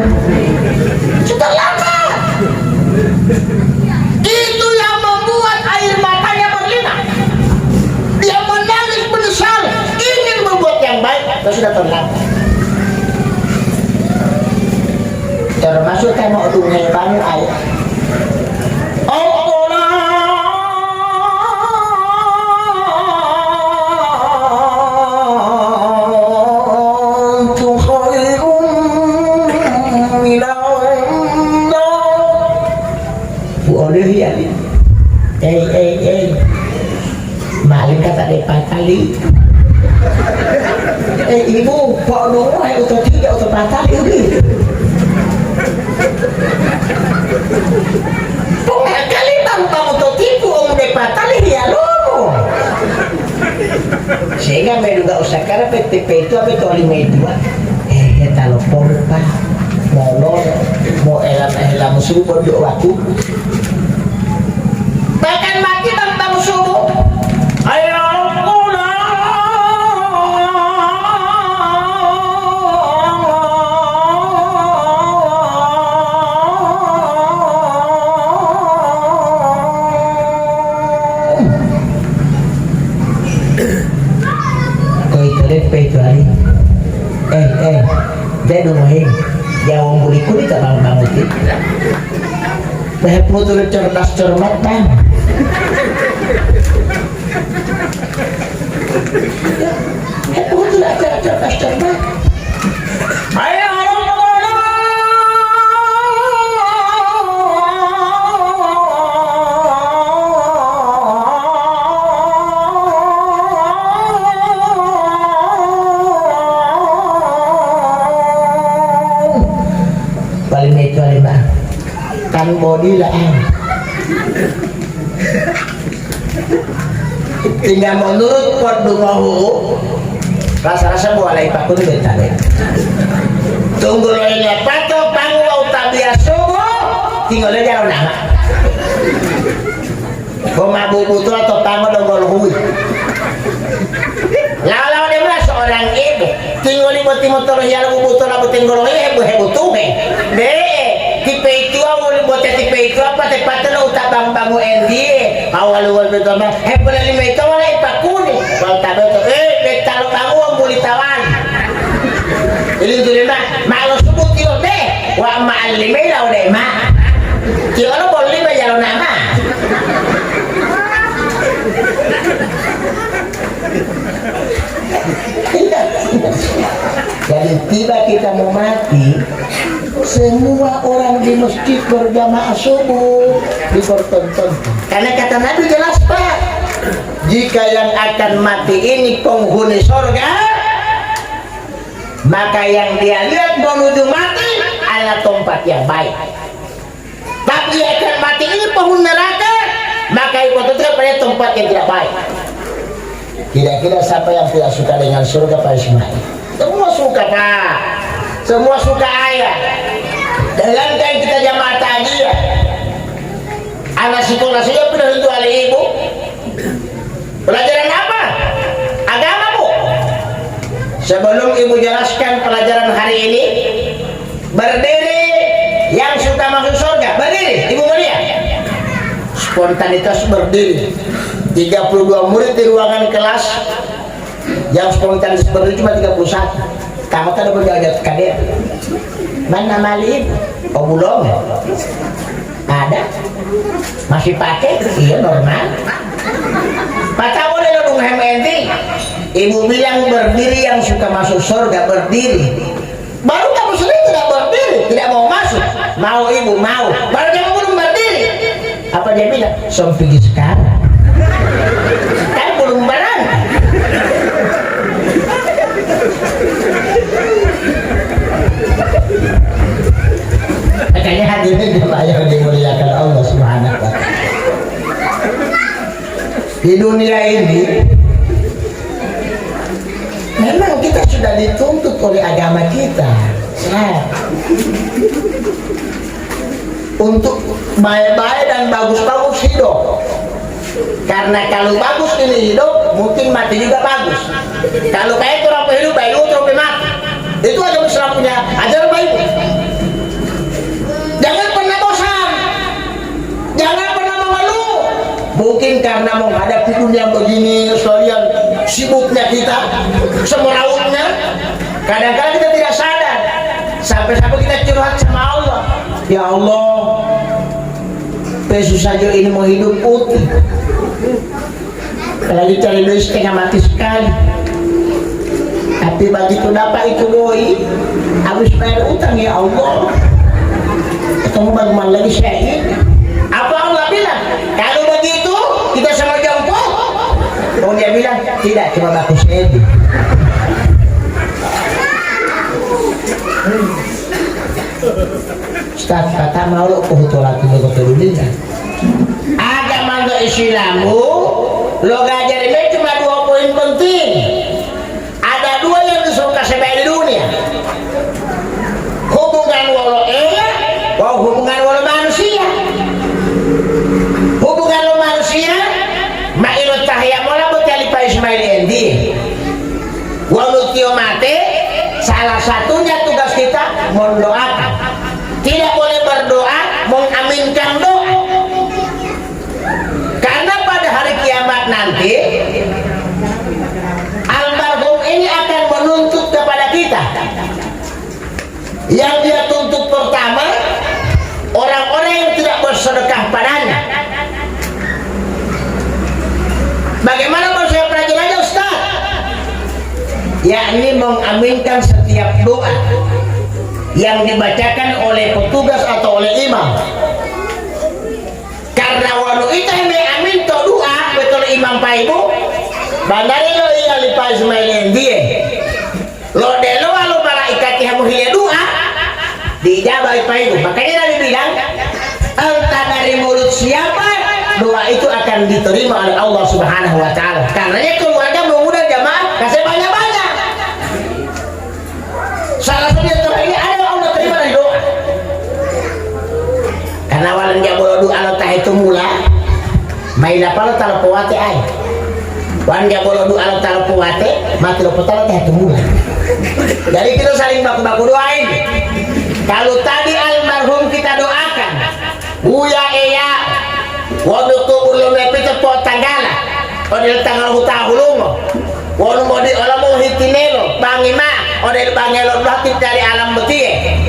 Sudah lama. Itu yang membuat air matanya berlinang. Dia menangis menyesal, ingin membuat yang baik, tapi sudah terlambat. Termasuk tema dungai bangun air. Malin kata depan kali. Ibu kok nunggu auto 3 auto 4 kali ini. Kali bang auto tipu om depan kali ya lo. Sehingga meduga usaha PTP itu apa itu 52. Telepon Pak. Mau elam subuh waktu. Bahkan mati bang subuh. Ayo dia dungohin jawang buliku di tanah bangun itu bahaya putul cerdas cermat bang bahaya putul cerdas cermat ayo kan body lah tinggal menurut pot dungahu rasa-rasa boleh pakun betale tunggu lo ini pato pangwau tabia subuh tinggal aja lo nama komabu butuh atau pangwau dogol hui lalu dia bilang seorang ibu tinggal di motor ya lo butuh lalu tinggal lo hebu tuh deh tipe itu awal buat tipe itu apa tepat lo utak bangun NDA awal betul mah boleh 5 itu awal ipakuni kalau tak betul betalo bangun boleh tawan ini tuh mah malu sebut kilo deh wa ma'al 5 lah udah mah kilo lo boleh 5 jalan nama jadi tiba kita mau mati semua orang di masjid berjamaah subuh dipertonton karena kata Nabi jelas Pak jika yang akan mati ini penghuni surga maka yang dia lihat menuju mati adalah tempat yang baik tapi yang akan mati ini penghuni neraka tempat yang tidak baik. Kira-kira siapa yang tidak suka dengan surga Pak Ismail? Semua suka Pak, semua suka ayah. Dengan kain kita jamaah takziah, anak sekolah saya pindah untuk oleh ibu. Pelajaran apa? Agama Bu. Sebelum ibu jelaskan pelajaran hari ini, berdiri yang suka masuk surga, berdiri Ibu Maria. Spontanitas berdiri. 32 murid di ruangan kelas, yang spontan berdiri cuma 31. Kamu tak ada berjawab kader. Mana Mali? Oh belum. Ada. Masih pakai? Iya normal. Patah boleh dong hementi. Ibu bilang berdiri yang suka masuk surga, berdiri. Baru kamu sendiri tidak berdiri, tidak mau masuk. Mau ibu mau. Baru kamu belum berdiri. Apa dia bilang? Som pergi sekarang. Kan belum berangkat. Makanya hadirin jemaah yang dimuliakan Allah Subhanahu wa Ta'ala. Di dunia ini memang kita sudah dituntut oleh agama kita untuk baik-baik dan bagus-bagus hidup. Karena kalau bagus ini hidup, mungkin mati juga bagus. Kalau baik orang hidup, baik orang mati. Itu aja Islam punya ajaran baik. Jangan pernah bosan, jangan pernah mengeluh. Mungkin karena menghadapi dunia begini, sekalian sibuknya kita, semerautnya, kadang-kadang kita tidak sadar. Sampai-sampai kita curhat sama Allah. Ya Allah, pesu saja ini mau hidup putih. Lagi cari duit setengah mati sekali. Tapi begitu dapat itu doi, habis bayar utang ya Allah. Ketemu bagaimana lagi saya ini? Apa Allah bilang? Kalau begitu kita sama jemput. Oh dia bilang tidak, cuma baku saya. Ustaz kata mau lo kebetulan lagi ke dunia. Agama Islamu lo ngajarin cuma 2 poin penting. Ada 2 yang disuruh kasih baik di dunia. Hubungan walo hubungan walo manusia. Hubungan lo manusia ma'ilut tahya mola betali Pak Ismail endi. Walau tio mate, salah satunya tugas kita mendoakan. Tidak boleh berdoa mengaminkan doa. Karena pada hari kiamat nanti almarhum ini akan menuntut kepada kita. Yang dia tuntut pertama, orang-orang yang tidak bersedekah padanya. Bagaimana kalau saya pelajari aja Ustaz? Yakni mengaminkan setiap doa yang dibacakan oleh petugas atau oleh imam. Karena walau itu yang amin to doa betul imam Pak Ibu. Bandari lo iya lipa Ismail dia. Lo delo lo malaikat yang mulia doa dijawab Pak Ibu. Makanya Nabi bilang entah dari mulut siapa doa itu akan diterima oleh Allah Subhanahu wa Ta'ala. Karenanya keluarga mengundang jamaah kasih banyak-banyak. Salah satunya ini ada Allah terima dari doa. Karena walau dia boleh doa lo tah itu mula main apa lo taruh pewate ay. Walau dia boleh doa lo taruh pewate mati lo petala tah itu mula. Jadi kita saling baku-baku doain. Kalau tadi almarhum kita doakan Buya Eya waduh tuh belum lepit pot tanggala odel tanggal hutahulungo waduh mau di olah mau hitinelo bangima odel bangelo batik dari alam betie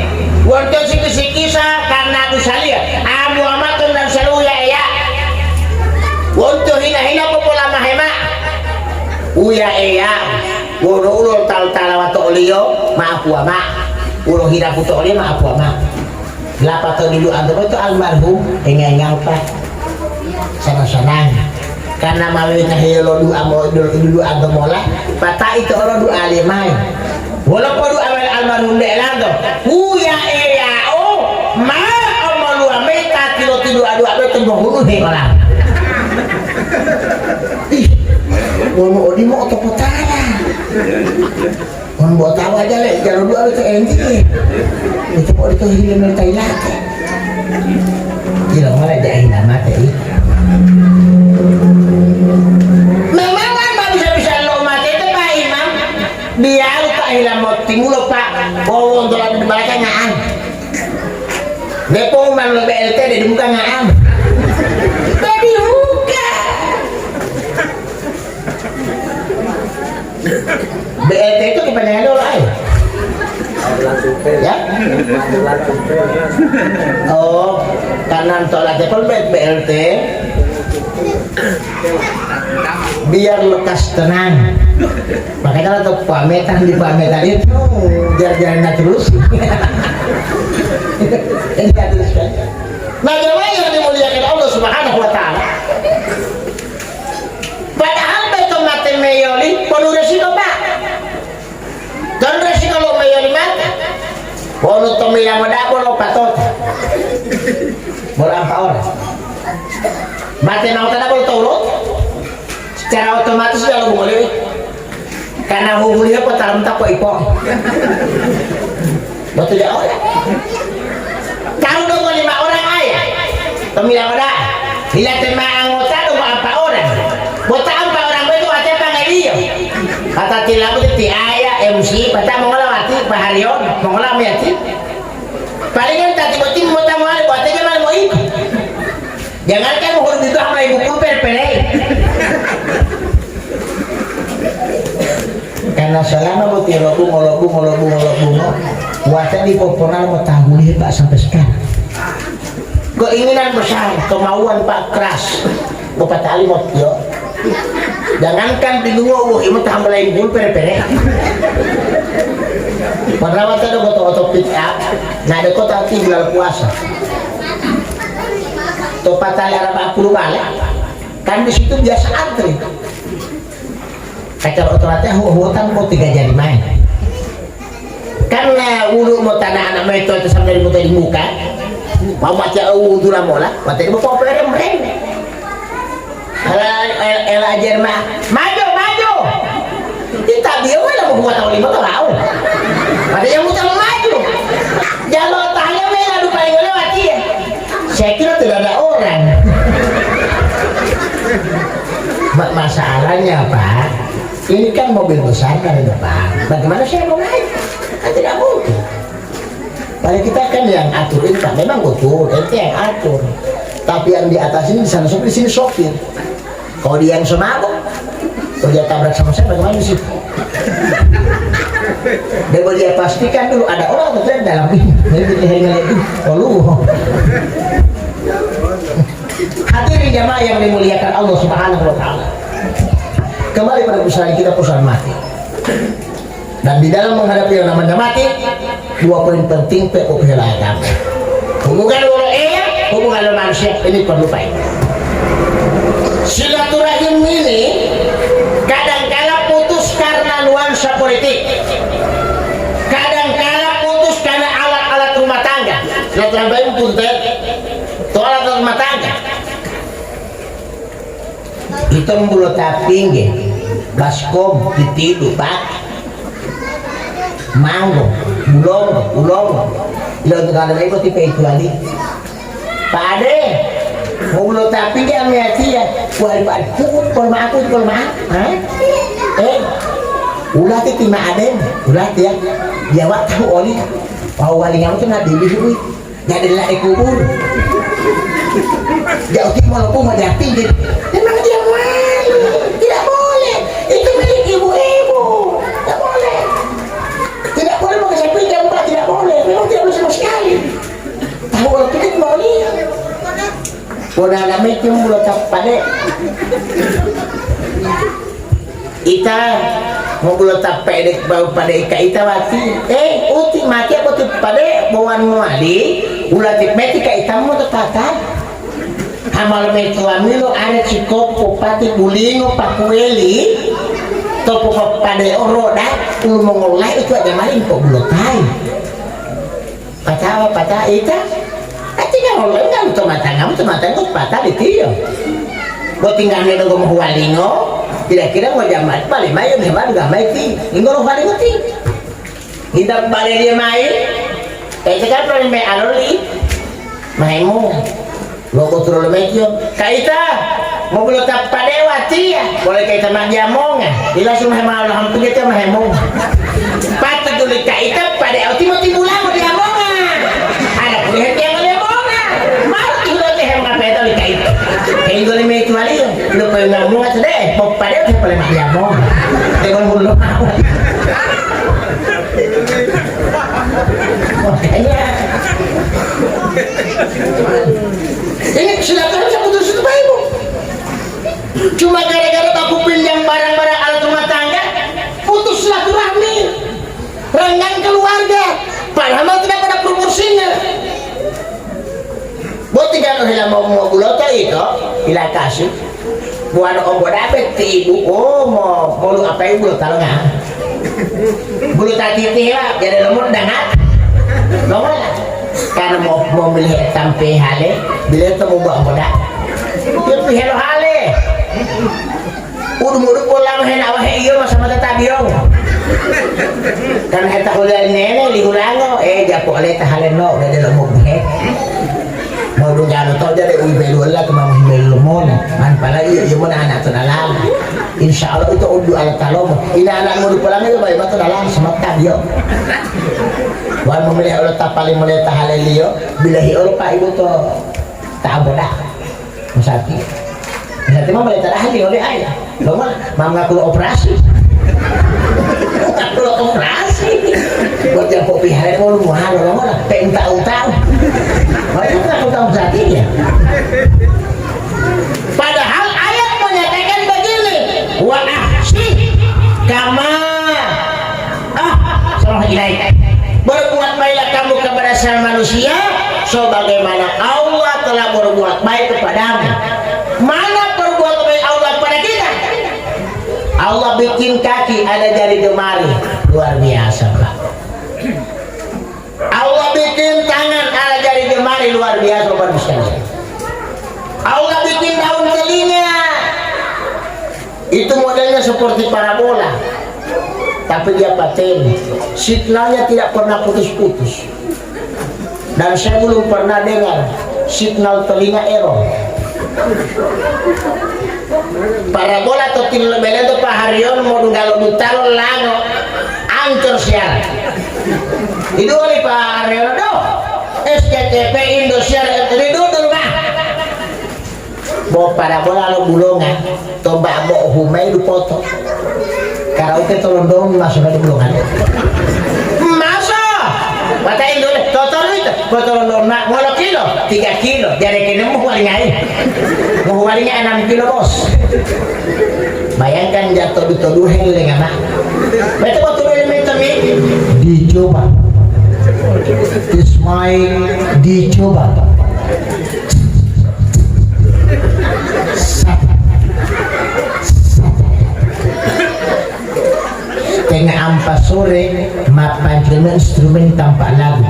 waduh sikisa karena aku salia amu amatun dan seluya Eya waduh hina-hina popola mahema Buya Eya waduh ulul tal-talawat olio maaf wama ulo hina puto olio maaf wama lapa to dulu antara itu almarhum engang pak senang-senang karena malu tahiyalo dulu ado mola patah itu orang doa alimai walaupun doa almarhum de elando Buya Eya ma amalu ameta tilo abe tembong hulu he orang ih mau di mau atau potara mau tahu aja lek jangan dua itu enti itu mau itu hilang dari Thailand gila malah jahin nama tadi memang kan bisa lo mati itu Pak Imam dia lupa hilang mau timur Pak kalau untuk di belakang ngaan Depo man lo BLT di muka ngaan tadi muka BLT itu kepanjangan dulu ayo ya oh kanan tolak jepol BLT biar lekas tenang makanya kalau pametan di pametan itu jalan-jalan terus ini terus kan nah jemaah yang dimuliakan Allah Subhanahu wa ta'ala padahal betul mati meyoli penuh resiko Pak dan resiko lo meyoli mati bolu tomilang wadah bolu patot bolu apa orang mati nautan bolu tolong secara otomatis kalau boleh karena hubungnya petaram tak ipong betul ya orang kalau dong 5 orang ayah tomilang wadah hilang tema anggota dong apa orang bota 4 orang itu aja panggil kata tilang itu ayah MC pada mengelawati Pak Haryon mengelawati palingan tadi boti mau tamu hari buat aja malah mau itu jangan kan mau itu sama ibu kuper pelai karena selama boti ngolobung buatnya di poponal mau tahu nih Pak sampai sekarang keinginan besar kemauan Pak keras Bapak Tali mau yo jangankan di luar ini tambah lain pun pere-pere perawat ada foto-foto pick up nah ada kota tinggal puasa topat tali Arab 40 balik kan di situ biasa antri kacau otomatis hutan mau 3 jari main karena wudhu mau tanah anak itu sampai di muka mau baca wudhu lah mola mati mau pere mereka ela ajar maju kita dia lah mau buat tahun 5 tahun ada yang mau maju jalur tanya mereka lupa yang lewat dia saya kira tidak ada orang masalahnya Pak ini kan mobil besar kan Pak bagaimana saya mau naik kan tidak mungkin paling kita kan yang aturin Pak memang betul itu yang atur tapi yang di atas ini di sana sopir di sini sopir kalau dia yang semabuk kalau dia tabrak sama saya bagaimana di situ dan kalau dia pastikan dulu ada orang atau tidak dalam ini jadi kita hadirin jamaah yang dimuliakan Allah Subhanahu wa ta'ala kembali pada persoalan kita persoalan mati dan di dalam menghadapi yang namanya mati 2 poin penting POPH agama hubungan hubungan manusia ini perlu baik silaturahim ini kadang-kala putus karena nuansa politik kadang-kala putus karena alat-alat rumah tangga silaturahim pun alat rumah tangga itu membuat tinggi baskom ditidu Pak manggo ulong ilang kada may ko tipe ituali pade mau belum tapi dia melihat ya wah kalau maaf ulah ti maaden ulah ya dia wak tahu oli mau wali ngamu tuh nggak dibeli nggak ada kubur jauh ti mau lupa mau tinggi memang dia malu tidak boleh itu milik ibu-ibu tidak boleh mau kasih pinjam Pak tidak boleh memang tidak boleh sama sekali tahu kalau kita mau lihat Puna namin yung mulut pada ita mau mulut pedek bau pada ika ita mati uti mati apa tuh pada bawaan muali ulat mati ika ita mau tetatan amal metu amilo ada cikop popati bulingo pakueli topo pada oroda ulu mengolah itu ada maling kok bulotai patah ita tinggal orang kan teman-teman patah di dia Kau tinggal ni nunggu mau walingo, kira-kira mau jamat balik main hebat juga main ti, nunggu walingo ti. Kita balik dia main, sekarang paling main aloli, mainmu, logo turun main kaita, mau belum tak padewati ya, boleh kaita magiamong ya, langsung mahal hampir kita mahemong. Patut dulu kaita padewati mau timulang mau diamong ada kulihat yang kayak gue lima itu kali lu pengen ngomong aja deh pop pada udah paling mati ngomong dengan mulu makanya ini silakan saya putus itu Pak Ibu cuma gara-gara aku pinjam barang-barang alat rumah tangga putus silaturahmi renggang keluarga padahal tidak pada proporsinya. Buat tiga orang mau buloto itu, bila kasih, buat om dapat ti ibu, mau lu apa ibu kalau nggak, bulu tadi lah, jadi lemot dangat, nomor karena mau melihat sampai hale, bila itu mau buat boda, dia pilih hale, udah pulang hendak wahai iyo sama tetabiong, karena kita udah nenek lihulango, japo oleh tahaleno, udah dalam mau buat. Mau dong gano tau jadi uwi belu lah kemang belu mon man pala iya iya mon anak tu dalam insya Allah itu udah alat talom ini anak mau pulang itu baik batu dalam semetan yo wan memilih Allah tak paling mulai tahalelio bila hior pak ibu tu tak bodah musaki musaki mah mulai tahali oleh ayah lo mah mengaku operasi kalau operasi buat yang kopi hari mau mahal lo mah pengen tahu makanya aku tahu saatnya padahal ayat menyatakan begini wa ahsi kama salah ilaih berbuat baiklah kamu kepada sesama manusia sebagaimana Allah telah berbuat baik kepadamu. Mana perbuatan baik Allah kepada kita? Allah bikin kaki ada jari jemari luar biasa Pak. Allah bikin tangan ada jari jemari luar biasa Bapak sekalian. Allah bikin daun telinga itu modelnya seperti parabola tapi dia paten signalnya tidak pernah putus-putus dan saya belum pernah dengar signal telinga error. Parabola atau tinlebele itu Pak Haryon mau kalau ditaruh lango ancur siaran itu oleh Pak Haryon do SCTV Indosiar itu dulu Pak bawa parabola lo bulungan tombak mau humai du foto karaoke tolong dong masuk di bulungan masuk batain dulu total itu botol normal mau kilo 3 kilo jadi kini mau walinya 6 kilo bos bayangkan jatuh dituduhin dengan apa betul betul elementor ini dicoba Ismail dicoba tengah 4 sore mapan instrumen tanpa lagu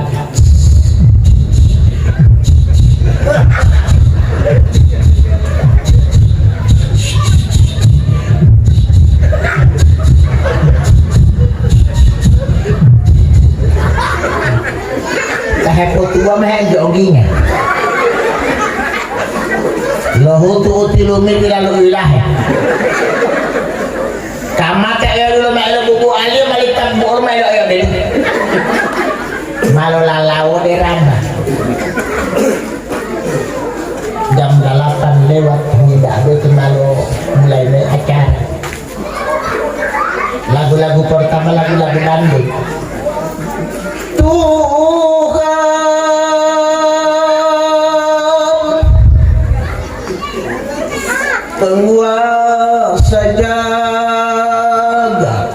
kahep tua mah joggingnya lahu tu tilumi bilalu ilahi kamat ya dulu melu buku ali malitak bor melu ayo deh malu lalau di ramba jam 8 lewat tidak itu malu mulai acara lagu-lagu pertama lagu-lagu dangdut penguasa jagat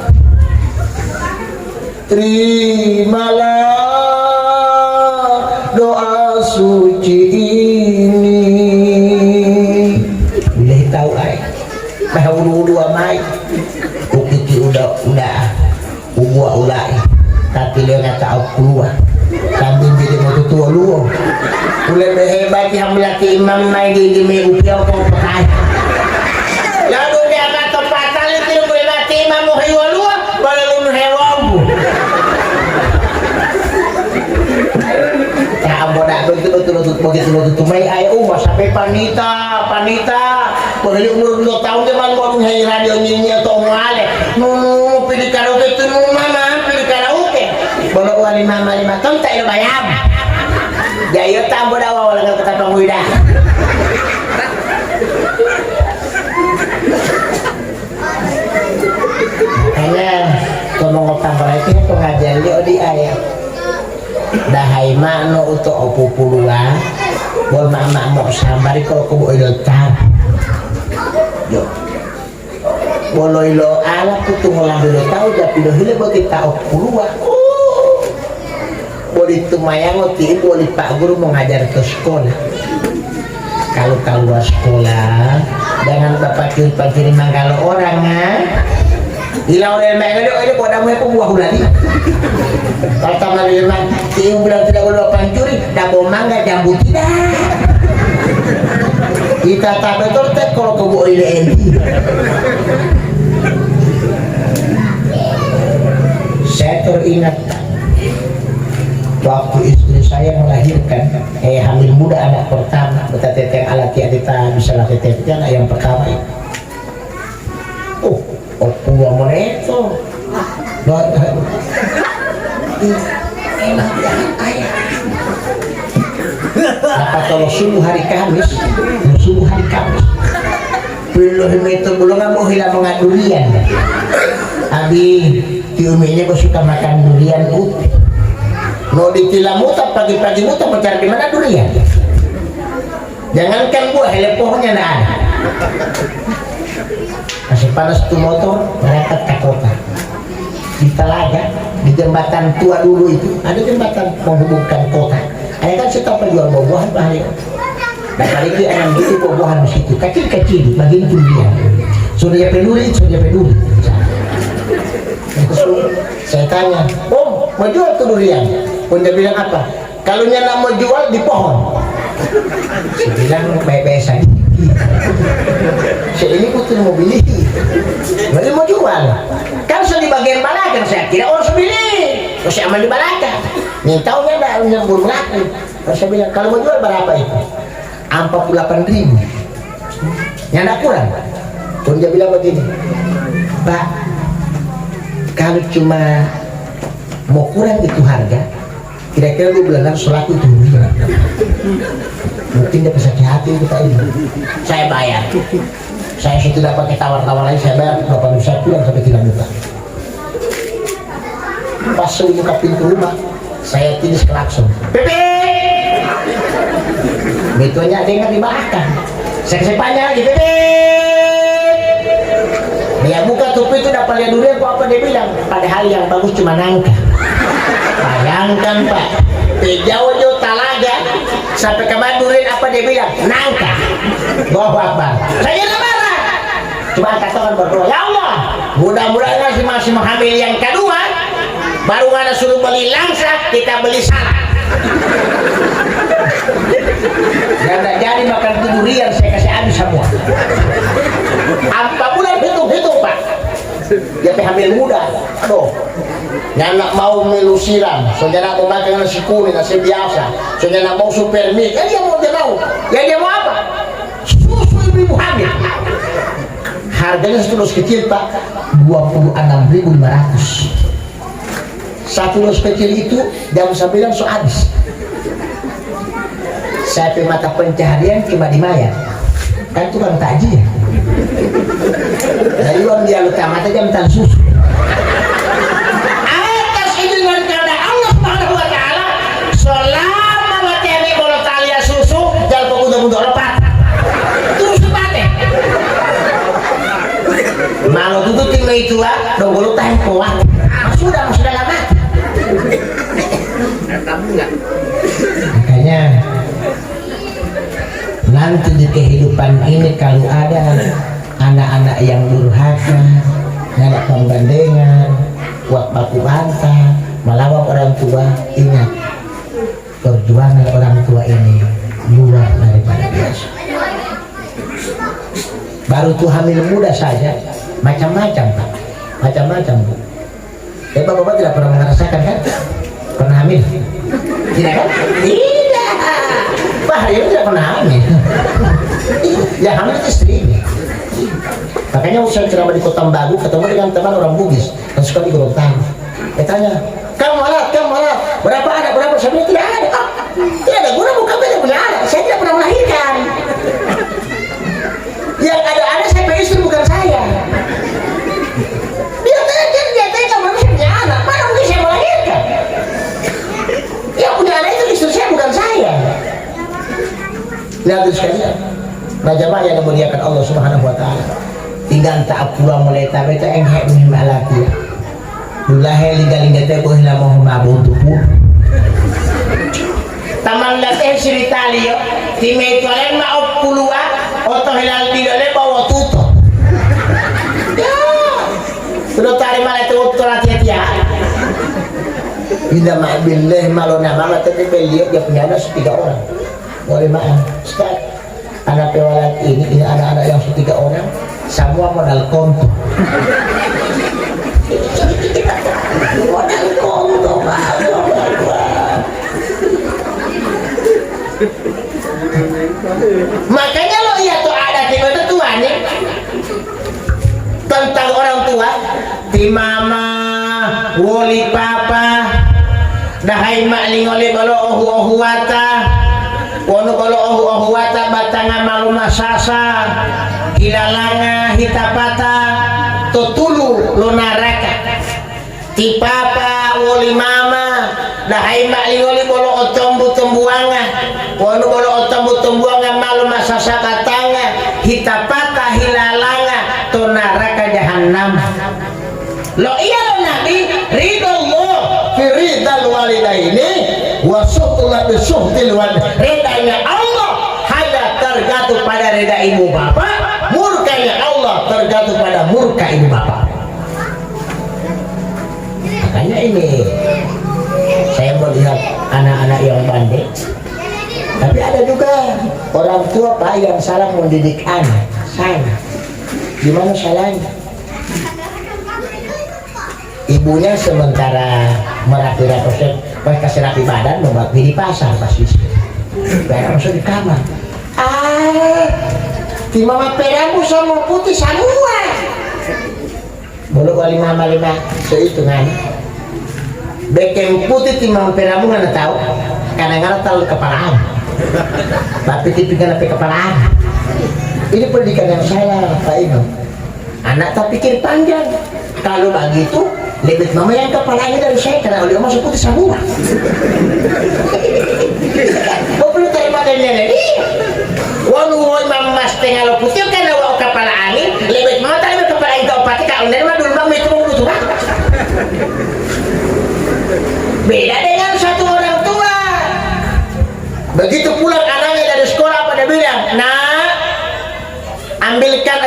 terimalah doa suci ini boleh tahu ay mahulu amai ukiti udah ubua ulai tapi dia nggak tahu keluar kambing jadi mau tua luo boleh hebat yang melaki imam naik di upiau kau pakai Pagkali umur 2 tahun dia man mo hay radio niya to ngale. No, pili karaoke tu mama, pili karaoke. Bono ko 5 tahun tayo bayam. Jayo tambo daw wala ka katapang huida. Kaya ngomong tambah itu pengajian dia di ayat. Dahai makno untuk opupulua, bol mama mau sambari kalau kubu ilotar. Yo, bolo ilo ala kutu ngolang dulu tahu jadi dohile buat kita opulua. Boleh itu mayang oti boleh pak guru mengajar ke sekolah. Kalau keluar sekolah, jangan bapak curi manggalo orang Hilang oleh mereka itu pada mereka buah ulali. Pertama memang tiung bilang tidak boleh pancuri, dabo mangga jambu tidak. Kita tak betul tak kalau kau ini. Saya teringat waktu istri saya melahirkan, hamil muda anak pertama, betul-betul alat kita bisa lakukan anak yang pertama itu. Pulang mereka enak ayah apa kalau subuh hari Kamis belum itu belum mau hilang mengat durian abi tiuminya kau suka makan durian putih mau ditilam muta pagi-pagi muta mencari di mana durian jangankan buah hele pohonnya nggak ada. Masih panas tuh motor berangkat ke kota di Telaga di jembatan tua dulu itu ada jembatan menghubungkan kota ada kan setiap jual buah-buahan bahaya dan kali itu ada gitu buah-buahan di situ kecil-kecil bagian durian sudah peduli saya tanya mau jual tuh durian pun dia bilang apa kalau nyala mau jual di pohon saya bilang baik-baik saja saya ini putri mau beli berarti mau jual kan saya di bagian balakan saya kira orang sebeli terus saya aman di balakan nih tahunya ada yang belum laku terus saya bilang kalau mau jual berapa itu 48.000 yang ada kurang pun dia bilang begini Pak kalau cuma mau kurang itu harga kira-kira lu bilang selaku itu mungkin dia sakit hati kita ini saya bayar saya tidak pakai tawar-tawar lagi saya bayar 8 saya pulang sampai 3 juta pas saya buka pintu rumah saya tilis klakson Pepe betulnya ada yang dibahkan saya kasih panjang lagi Pepe dia buka tutup itu dapat lihat durian kok apa dia bilang padahal yang bagus cuma nangka bayangkan Pak jauh-jauh Talaga sampai ke Madurin apa dia bilang nangka Allahu Akbar saya marah cuma katakan berdoa ya Allah mudah-mudahan masih hamil yang kedua baru ada suruh beli langsa kita beli salah dan tidak jadi makan durian saya kasih habis semua 4 bulan hitung Pak dia hamil muda aduh nggak mau melu siram soalnya mau makan nasi kuning nasi biasa soalnya mau super mie dia mau dia mau apa susu ibu hamil harganya setulus kecil Pak 26.500 satu dos kecil itu jam 9 so habis saya mata pencaharian cuma di Maya kan tukang takjil dari uang dia luka mata jam tan susu atas izin kepada Allah Subhanahu wa taala selama materi bola talia susu jangan pemuda-muda lepat terus mati malu tutup tinggal itu dong bolu tempo sudah lama makanya nanti di kehidupan ini kalau ada anak-anak yang durhaka anak pembandengan buat baku bantah melawan orang tua ingat perjuangan orang tua ini luar daripada biasa baru tuh hamil muda saja macam-macam Pak macam-macam Bu bapak-bapak tidak pernah merasakan kan pernah hamil tidak kan tidak Pak Haryono tidak pernah hamil. Ya hamil itu istrinya. Makanya saya ceramah di Kota Bagu ketemu dengan teman orang Bugis yang suka di Gorontalo. Dia tanya, kamu alat, berapa anak, berapa? Saya bilang tidak ada. Oh, tidak ada guna, bukan tidak punya anak. Saya tidak pernah melahirkan. Yang ada anak saya punya istri, bukan saya. Dia tanya kamu bisa punya anak, mana mungkin saya melahirkan? Yang punya anak itu istri saya, bukan saya. Lihat sekalian, Raja Maya yang memuliakan Allah Subhanahu Wa Taala. Tinggal tak pulang mulai tapi tak enggak punya laki. Dulahe lingga-lingga teh boh la mau mabutu pu. Taman lateh cerita liyo, time tolen ma opulua, oto hilal bidole bawa tuto. Ya. Sudah tarik malah itu oto latihan ya. Bila ma'billah malona banget tapi beliau dia punya anak 3 orang. Boleh maaf, Ustaz. Anak pewalat ini anak-anak yang 3 orang. Semua modal konto. Modal konto, Pak. Makanya lo iya tuh ada di mana tua nih tentang orang tua, di mama, woli papa, dahai mak lingoli balo ohu wata. Wono kalau ohu wata batanga maluma sasa kilalanga hitapata totulu lunaraka ti papa woli mama dahai mak lingoli bolo otombu tembuanga wono bolo otombu tembuanga maluma sasa katanga hitapata hilalanga tonaraka jahannam. Lo iya lo nabi ridallah fi ridal walidaini wa suhtulah bi suhtil walidaini. Ridanya Allah hanya tergantung pada rida ibu bapak, murkanya Allah tergantung pada murka ibu bapak. Makanya ini saya melihat anak-anak yang bandel, tapi ada juga orang tua Pak yang salah mendidik anak. Salah. Gimana salahnya? Ibunya sementara merapi-rapi, pas kasih rapi badan, membagi di pasar pas di sini. Pera masuk di kamar. Di mama peramu sama putih semua. Bulu kali mama 5 sehitungan. Beken putih di mama peramu nggak tahu. Kadang-kadang tahu kepalaan. Tapi tipikal tapi kepalaan. Ini pendidikan yang salah, Pak Ino. Anak tak pikir panjang. Kalau begitu, lebih mama yang kepalanya dari saya karena oleh masuk putih semua. Kau perlu terima dari ini. Walau mama setengah lo putih karena wau kepala angin, lebih mama tak lebih kepala angin kau pakai kalau dari mana dulu bang itu mau butuh. Beda dengan satu orang tua. Begitu pulang anaknya dari sekolah pada bilang, nah,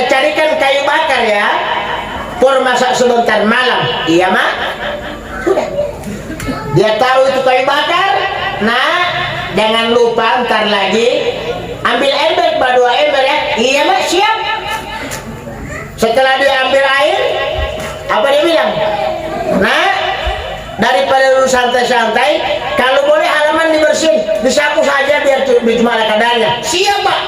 carikan kayu bakar ya. Pur masak sebentar malam, iya mak? Sudah. Dia tahu itu kayu bakar. Nah, jangan lupa ntar lagi ambil ember, 2 ember ya. Iya mak, siap. Setelah dia ambil air, apa dia bilang? Nah, daripada lu santai-santai, kalau boleh halaman dibersihin, disapu saja biar cuma ada kadarnya. Siap pak.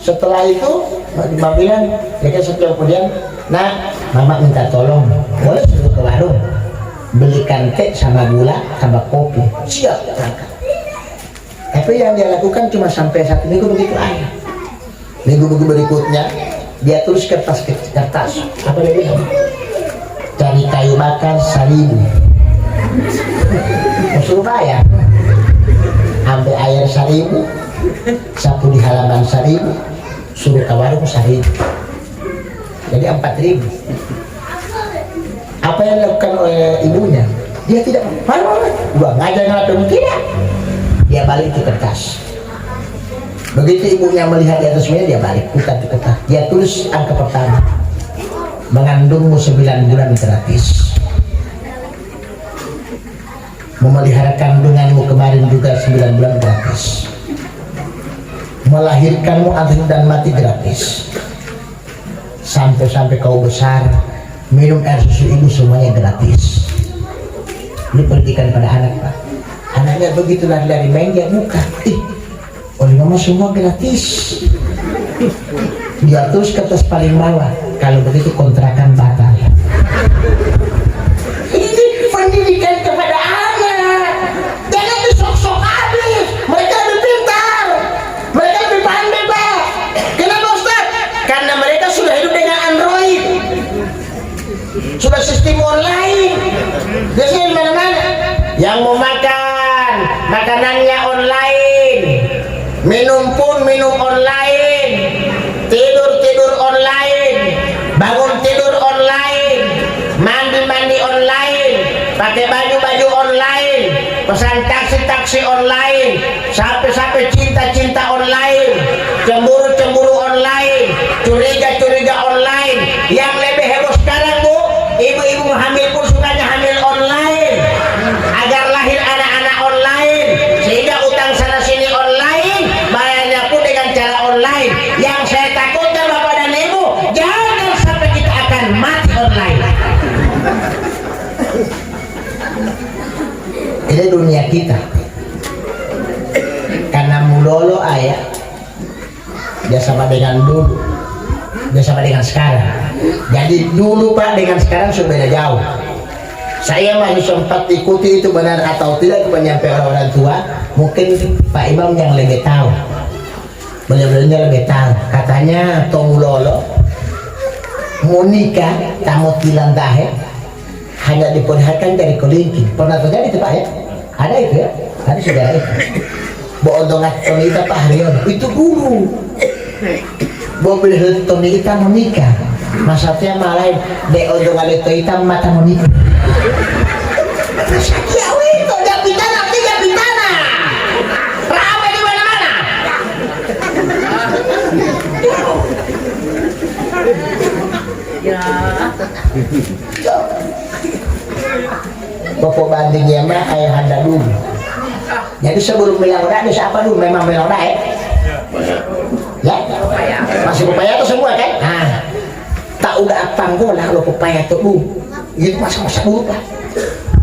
Setelah itu, Mbak bilang, mereka setelah kemudian, nah, mama minta tolong, boleh suruh ke warung, belikan teh sama gula, sama kopi. Siap, berangkat. Tapi yang dia lakukan cuma sampai 1 minggu begitu aja. Minggu berikutnya, dia tulis kertas, apa dia bilang? Cari kayu bakar 1000. Suruh bayar. Ambil air 1000, sapu di halaman 1000, suruh ke warung 1000. Jadi 4000. Apa yang dilakukan oleh ibunya? Dia tidak gua ngajar tidak. Dia balik ke kertas. Begitu ibunya melihat di atas meja, dia balik bukan ke kertas. Dia tulis angka pertama. Mengandungmu 9 bulan gratis. Memelihara kandunganmu kemarin juga 9 bulan gratis. Melahirkanmu adil dan mati gratis. Sampai kau besar, minum air susu ibu semuanya gratis. Ini pendidikan pada anak pak. Anaknya begitu lari main dia buka. oleh mama semua gratis. Dia terus ke atas paling bawah, kalau begitu kontrakan batal. Ini pendidikan kepada anak, jangan disok-sok habis. Mereka lebih pintar, mereka lebih pandai Pak. Kenapa Ustaz? Karena mereka sudah hidup dengan Android, sudah sistem online. Biasanya di mana-mana yang mau makan, makanannya online, minum pun minum online, tidur online, bangun tidur online, mandi online, pakai baju online, pesan taksi online, sampai cinta online, cemburu online, curiga online. Yang lebih heboh sekarang Bu, ibu-ibu hamil pun sukanya hamil online, agar lahir anak-anak online, sehingga utang sana sini online, bayarnya pun dengan cara online. Yang saya takutkan Bapak dan Ibu, jangan sampai kita akan mati online. Ini dunia kita, karena mulolo ayah dia sama dengan dulu, dia sama dengan sekarang. Jadi dulu Pak dengan sekarang sudah beda jauh. Saya masih sempat ikuti itu benar atau tidak penyampaian orang tua. Mungkin Pak Imam yang lebih tahu, beliau-beliaunya lebih tahu. Katanya Tong Lolo mau nikah tamu tilang tahe hanya diperlihatkan dari kelingking. Pernah terjadi itu Pak ya? Ada itu ya? Ada saudara itu. Boondongan Tonita Pak Haryono itu dulu. Mobil Tonita mau nikah, maksudnya malah de ondongan itu hitam mata mau nikah. Ya itu japitana, japitana. Ramai di mana-mana. Ya. Pokok bandingnya mah ayah anda dulu. Jadi sebelum bilang udah ada siapa dulu memang bilang udah ya? Masih pepaya itu semua kan? Nah, tak udah apa lah kalau pepaya itu bu. Itu masa-masa dulu Pak.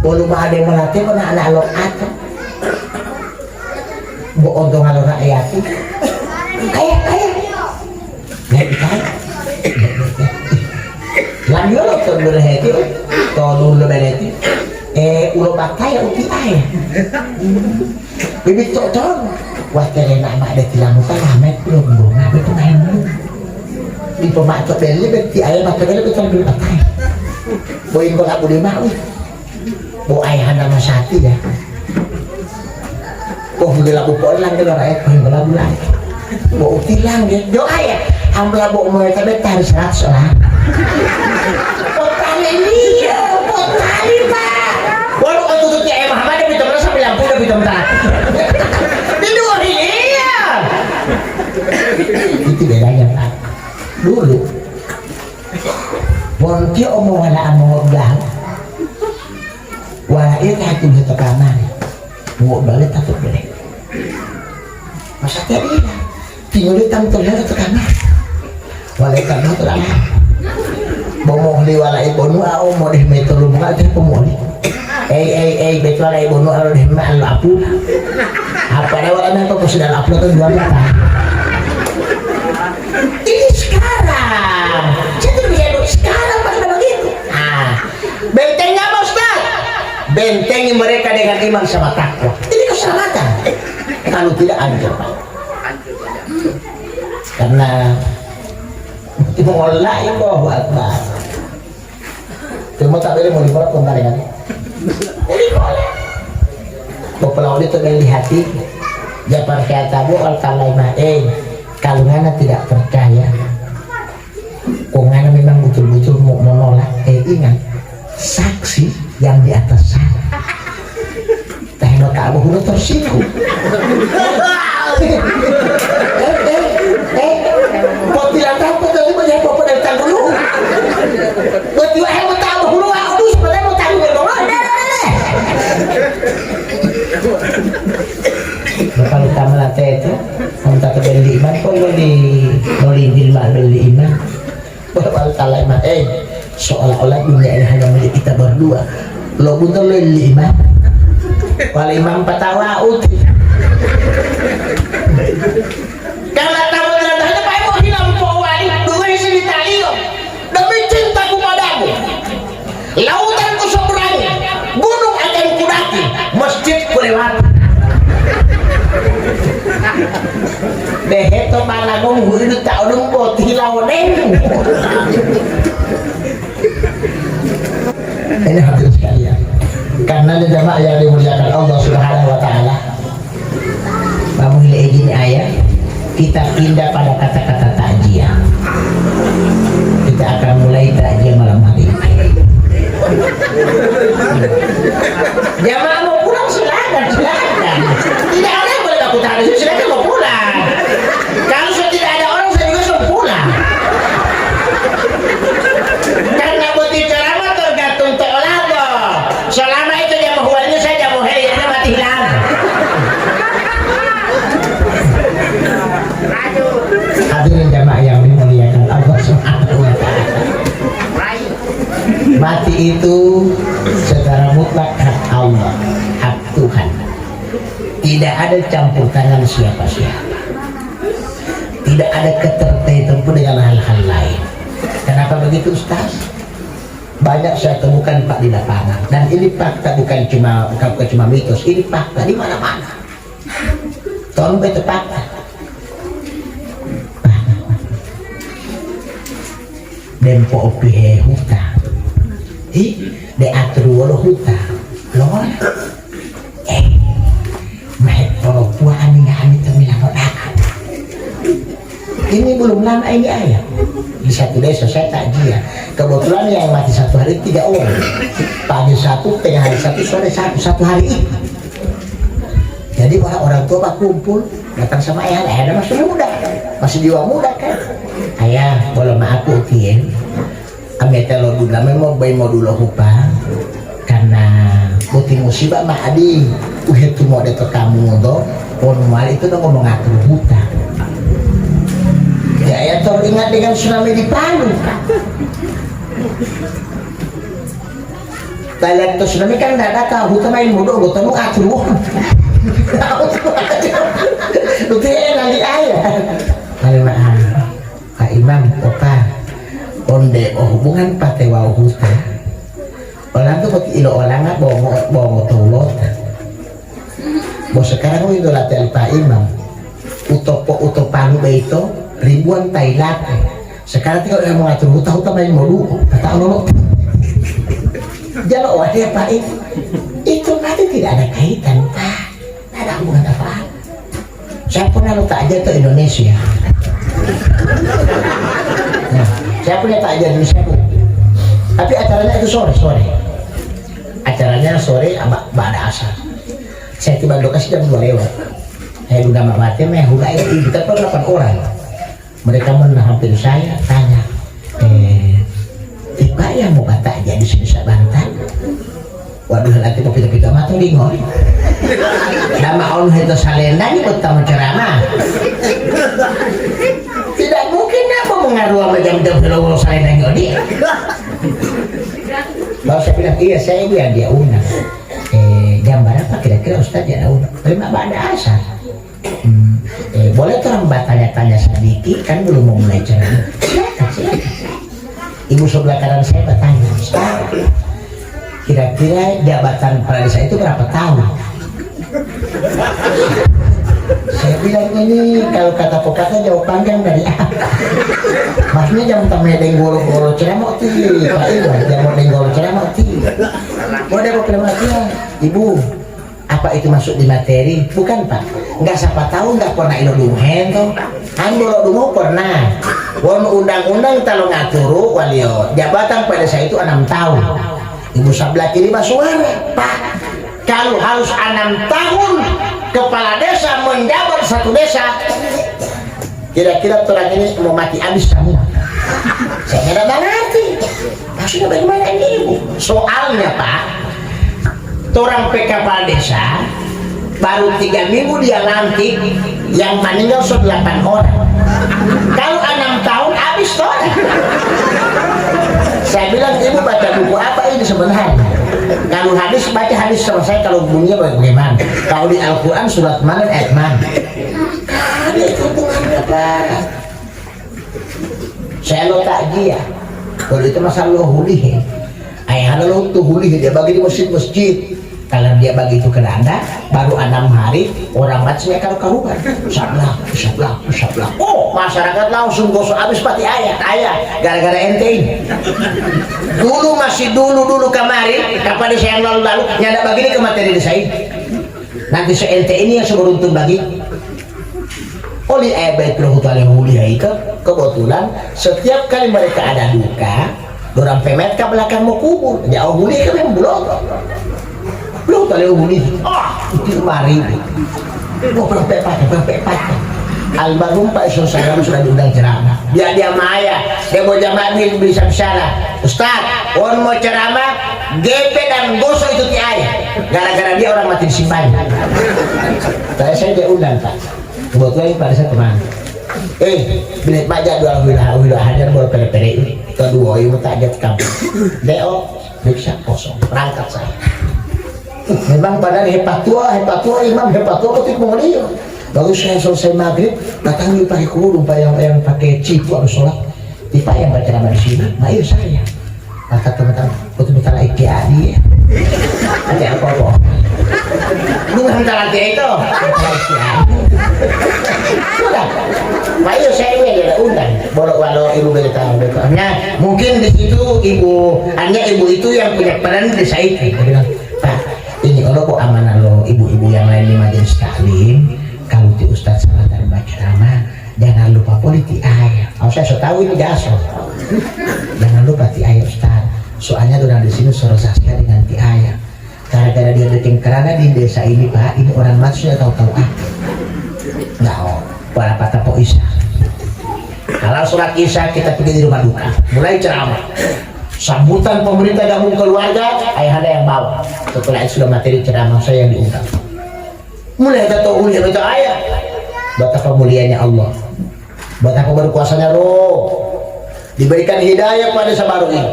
Belum ada yang melatih kena anak lo atau bohong dong kalau rakyat itu kaya nggak dikaya lagi lo tuh dulu hati tuh dulu berarti ulo pakai uti ayah bibit cocok wah terena mak ada tilang muka lama belum bunga betul main dulu di pemakcok beli berarti ayah pakai beli betul dulu pakai boin kok nggak boleh mau bu ayah nama sati ya kok boleh labu polang ke orang ayah kau labu lagi bu tilang dia do ayah ambil bu mereka betar 100 lah potali dia potali Pak walau kau tutupnya ayah Muhammad dia bisa merasa bilang udah bisa mentar di dua iya itu bedanya Pak dulu Monti omong wala among belah wala itu hati kita kamar mau balik takut boleh masa tiap ini tinggal di tampil ke kamar wala kamar tu lama bomong li wala ibonu au mau deh meter rumah aja pemuli betul wala ibonu au deh mal apu apa ada wala nanti kau sudah upload kan 2 mata ini sekarang jadi bisa sekarang pada begitu bentengnya apa Ustaz? Bentengi mereka dengan iman sama takwa. Ini keselamatan. Kalau tidak hancur Pak. Karena itu mengolah itu Akbar. Cuma tak boleh mau dikolak kontar dengan dikolak. Bapak itu dari hati. Ya percaya tabu al-kalaimah kalau ngana tidak percaya kok ngana memang betul-betul mau menolak ingat saksi yang di atas sana tekno kamu udah tersinggung kok tidak tahu tadi banyak bapak dari tangguh dulu buat juga mau tahu dulu aku sebenarnya mau tahu dulu kalau kamu latih itu kamu tak beli iman kok di nolindil mak beli iman bahwa kalau iman seolah-olah dunia ini hanya milik kita berdua lo buntel lo 5 kalau imam patawa uti Karena kamu tidak hanya Pak Ibu hilang wali dua sini tali demi cintaku padamu. Lautan ku seberangi, gunung akan kudaki, masjid ku lewati. Deheto malah nunggu ini tak nunggu hilau neng. Ini hadirin sekalian, karena jemaah yang dimuliakan Allah Subhanahu wa taala. Kamu ini ayat, kita pindah pada kata-kata takjiah. Kita akan mulai takjiah malam hari ini. Jamaah mau pulang silakan. Tidak ada yang boleh takut hari ini, silakan mau pulang. Kalau sudah tidak ada orang, saya juga sudah pulang. Karena butuh ceramah tergantung teolago. Selama itu dia mahuannya saja mau heriannya mati hilang. Hadirin jamaah yang dimuliakan Allah Subhanahu wa taala. Mati itu secara mutlak hak Allah, hak Tuhan. Tidak ada campur tangan siapa-siapa. Tidak ada keterkaitan pun dengan hal-hal lain. Kenapa begitu Ustaz? Banyak saya temukan Pak di lapangan, dan ini fakta, bukan cuma mitos, ini fakta di mana-mana. Tolong itu fakta. Dempo opihe huta, de atruolo huta, lor, mahet kalau puan ini termilang odakan. Ini belum lama ini ayat. Di satu desa saya takjiah, kebetulan yang mati satu hari 3 orang, pagi 1, tengah hari 1, sore 1, satu hari itu. Jadi orang tua pak kumpul, datang sama ayah masih muda, masih jiwa muda kan. Ayah, boleh maaf utin, kami kalau dulu mau bayi mau dulu hupa, karena putih musibah mah adi, itu mau datang kamu tuh, formal itu tuh ngomong ngatur hutang. Ya, ayah teringat dengan tsunami di Palu. Thailand itu tsunami kan tidak ada tahu, hutan main bodoh, gue temu ngatur. Tahu tuh aja, lu lagi ayah. Kalau Pak Imam, Opa, onde hubungan patewa hutan. Orang tuh pakai ilo orang nggak bawa tolot. Bos sekarang itu latih Pak Imam. Utopalu itu ribuan Thailand. Sekarang tinggal yang mengatur hutan main mulu, tak lolo. Jalan wadah Pak Imam. Itu nanti tidak ada kaitan Pak. Tidak ada hubungan apa. Saya pernah lupa aja ke Indonesia. Nah, saya punya takjiah Indonesia Bu. Tapi acaranya itu sore. Acaranya sore pada asar. Saya tiba lokasi jam 2 lewat. Saya udah mati, udah itu kita 8 orang. Mereka hampir saya tanya, tiba yang mau kata aja di sini Banten. Waduh, nanti mau kita mati bingung. Nama Allah itu salendang ikut tamu ceramah. Tidak mungkin apa mengaruh sama jam-jam kalau salendang ini. Kalau saya bilang iya saya dia undang. Jam berapa kira-kira Ustaz ya undang? 5 pada asar. Boleh orang tanya-tanya sedikit kan belum mau mulai ceramah. Silakan. Ibu sebelah kanan saya bertanya, Ustaz, kira-kira jabatan kepala desa itu berapa tahun? Saya bilang ini kalau kata pokoknya jauh panjang dari apa? Maksudnya jangan tamai denggol-gol ceramah ti, Pak Ibu, jangan denggol ceramah ti. Mau ada proklamasi Ibu, apa itu masuk di materi? Bukan Pak, nggak siapa tahu nggak pernah ilo dungen toh. Ando dungu pernah. Wong undang-undang kalau ngatur walio jabatan pada saya itu 6 tahun. Ibu sebelah kiri mas suara Pak, kalau harus 6 tahun kepala desa menjabat satu desa, kira-kira orang ini mau mati habis semua. Saya tidak mengerti maksudnya bagaimana ini Ibu. Soalnya Pak, orang PK kepala desa baru 3 minggu dia lantik, yang meninggal sudah 8 orang. Kalau 6 tahun habis toh. Saya bilang Ibu baca buku apa ini sebenarnya? Kalau hadis baca hadis selesai, kalau bunyinya bagaimana? Kalau di Al-Quran surat mana ayat mana? ada itu hubungannya apa? Saya lo takjiah. Kalau itu masalah hulih. Ayah lo tuh hulih dia bagi di masjid-masjid. Kalau dia bagi itu ke Anda, baru 6 hari orang baca karu-karuan. Sablah. Oh, masyarakat langsung gosok habis pati ayah, gara-gara ente ini. Dulu kemarin, kapan saya lalu nyanda bagi ini ke materi desa ini. Nanti se ente ini yang seberuntung bagi. Oleh ayah Baitul Huliha itu, kebetulan setiap kali mereka ada duka, orang pemet ke belakang mau kubur, jauh Huliha kan yang belum. Belum tali umuni, itu mari. Berapa almarhum Pak Isyam sudah diundang ceramah. Dia maya, dia mau jamaah ini bisa salah. Ustaz, orang mau ceramah, GP dan gosok itu ti ayah. Gara-gara dia orang mati disimpan. Saya diundang Pak. Kebetulan pada saya teman. Bilik pajak dua wilayah hajar baru pere-pere kedua ibu tak ajak kamu. Deo, bisa kosong, perangkat saya. Memang pada hebat tua imam hebat tua ketik menguliah. Baru saya selesai maghrib datang di pakai kurung yang pakai cipu harus sholat di pak yang baca nama di sini. Nah itu saya kata teman-teman betul-betul ikhtiari ya. Ada apa bukan nanti itu sudah Pak Iyo saya ini ada undang walau ibu beritahu nah mungkin di situ ibu itu yang punya peran di saya Pak ini kalau kok amanah lo ibu-ibu yang lain di majelis taklim kalau di Ustadz salah dan baca nama jangan lupa politik ayah. Saya sudah tahu ini jasa. Jangan lupa ti ayah Ustadz. Soalnya orang di sini suruh Saskia dengan ti ayah. Gara-gara dia deting kerana di desa ini Pak, ini orang maksudnya tahu-tahu Nah, para patah po Isa. Kalau surat Isa kita pergi di rumah duka, mulai ceramah. Sambutan pemerintah gabung keluarga, ayah ada yang bawa. Setelah itu sudah materi ceramah saya yang diungkap. Mulai tahu uliah itu ayah. Betapa mulianya Allah. Betapa berkuasanya roh. Diberikan hidayah pada sabaru ini.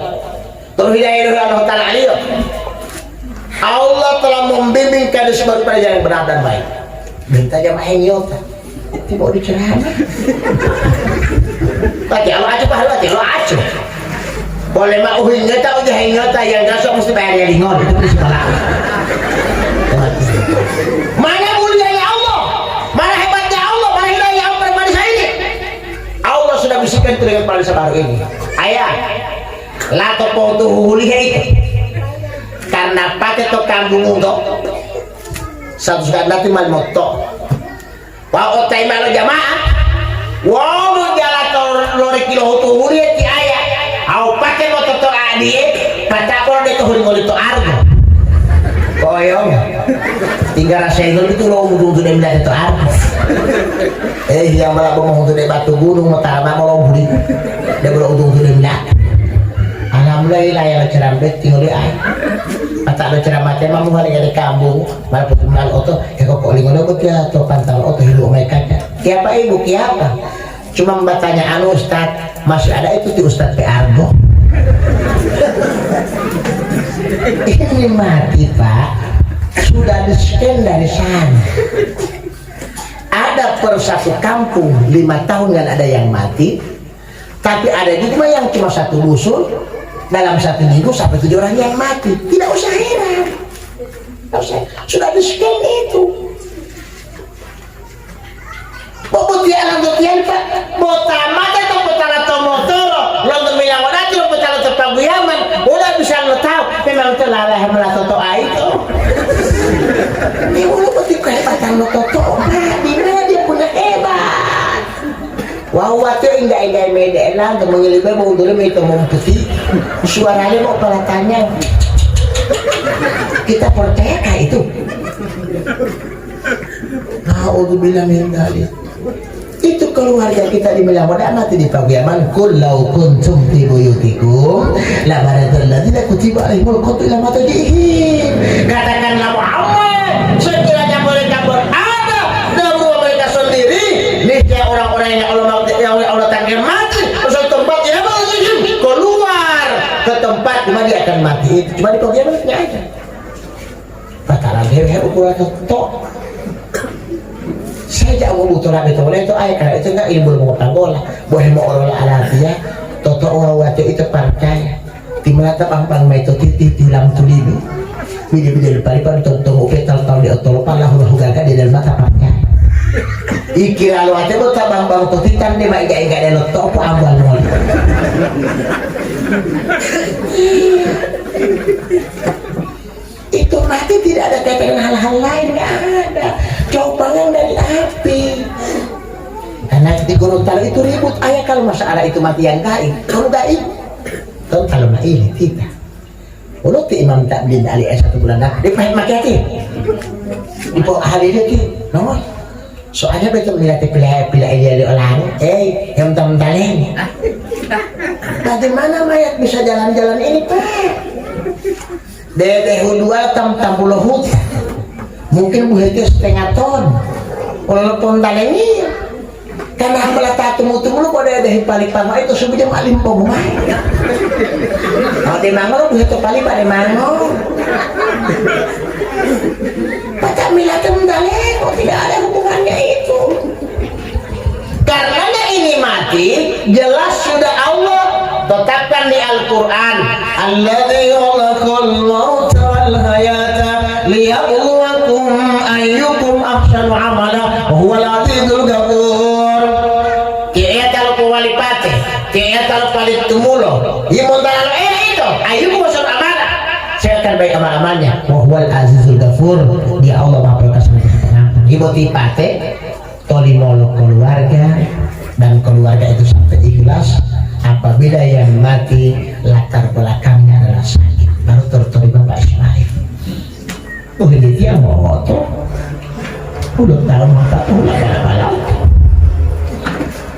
Terus hidayah dari Allah Ta'ala aliyah. Allah telah membimbing pada sabaru pada jalan benar dan baik. Minta jamaah nyota. Tiba di ceramah. Tapi Allah aja pahala, Allah aja. Boleh mak uhin nyata udah nyata yang gasok mesti bayar yang lingon itu di sekolah. Mana mulianya Allah, mana hebatnya Allah, mana hidayah Allah pada manusia ini. Allah sudah bisikan itu dengan manusia baru ini. Ayah, lato potu huliha itu karena pakai to kambung untuk satu sekali nanti mal moto. Wa otai malo jamaah, wow lu jalan to lori kilo hutu huliha ti ayah. Au pakai motor to adie, patapor de to huri to argo. Koyong. Tinggal rasain itu lo mudu de mila to argo. Yang malah ngomong de batu gunung matama mau buri. De bro udung de mila. Alhamdulillah yang ceramah tinggal di ay. Pata do ceramah teh mah hari dari kampung, malah putumal oto, kok lingono kok ya to pantal oto hilu mereka. Kiapa ibu kiapa? Cuma bertanya Ustaz, masih ada itu di Ustaz P. Argo. Ini mati Pak, sudah di-scan dari sana. Ada per satu kampung 5 tahun kan ada yang mati, tapi ada juga yang cuma satu dusun dalam 1 minggu sampai 7 orang yang mati. Tidak usah heran, sudah di-scan itu. Butian Pak, botamata atau botala tomotoro, lo milang wadah lo botala terpaguyaman, udah bisa lo tahu, memang terlalah melatoto itu. Ini udah betul kehebatan lo toto, di mana dia punya hebat. Wah, waktu indah medan, mengelibai mau dulu itu putih, suaranya mau pelatanya. Kita percaya kah itu? Nah, udah bilang ini itu keluarga kita di Melawan mati di Pagiaman kullau kuntum fi buyutikum la baradallah tidak kutiba alaihimul qatl ila matajihim. Katakanlah Muhammad sekiranya mereka berada dalam rumah mereka sendiri niscaya orang-orang yang Allah takdir mati ke tempat yang keluar ke tempat di mana dia akan mati itu cuma di Pagiaman tidak ada. Bakaran hehe ukuran tok Saya jangan butuh lagi itu ayah karena itu enggak ilmu mengetagola boleh mau orang alatia toto orang wajah itu percaya di melata pampang mai itu tilam tulibi bila lepas tonton upetal tal di otol pala hulu gaga di dalam mata percaya ikira lu ate bota bang to titan di mai enggak ada to apa ambal mol itu mati tidak ada kaitan hal-hal lain, nggak ada cobangan dari api. Karena di Gorontalo itu ribut ayah kalau masalah itu mati yang gaib, kalau gaib tahu kalau mati ini tidak ulo ti imam takbir dari 1 bulan dah dia pahit mati hati di bawah hari itu nomor soalnya betul melihat pilih dia orang yang tamu-tamu bagaimana mayat bisa jalan-jalan ini Pak Dede hudua tam puluh hut mungkin buahnya setengah ton walaupun talengi karena hambalah tatumu lu pada ada hipalipan itu sebenarnya malim pemai kalau di mana lu buahnya pali pada mana baca milatem taleng kok tidak ada hubungannya itu karena ini mati jelas sudah Allah tetapkan di Al-Quran alladzi khalaqal mauta wal hayata liyabluwakum ayyukum ahsanu amala wa huwal azizul ghafur kiaya tal kuwalipate kiaya tal palit tumulo imontal itu ayyukum ahsanu amala saya akan baik amal-amalnya wa huwal azizul ghafur dia Allah Maha Perkasa Pengampun ibu tipate tolimolo keluarga dan keluarga itu sampai ikhlas apabila yang mati latar belakangnya adalah sakit baru terima Pak Ismail ini dia mau moto udah tahun mata malam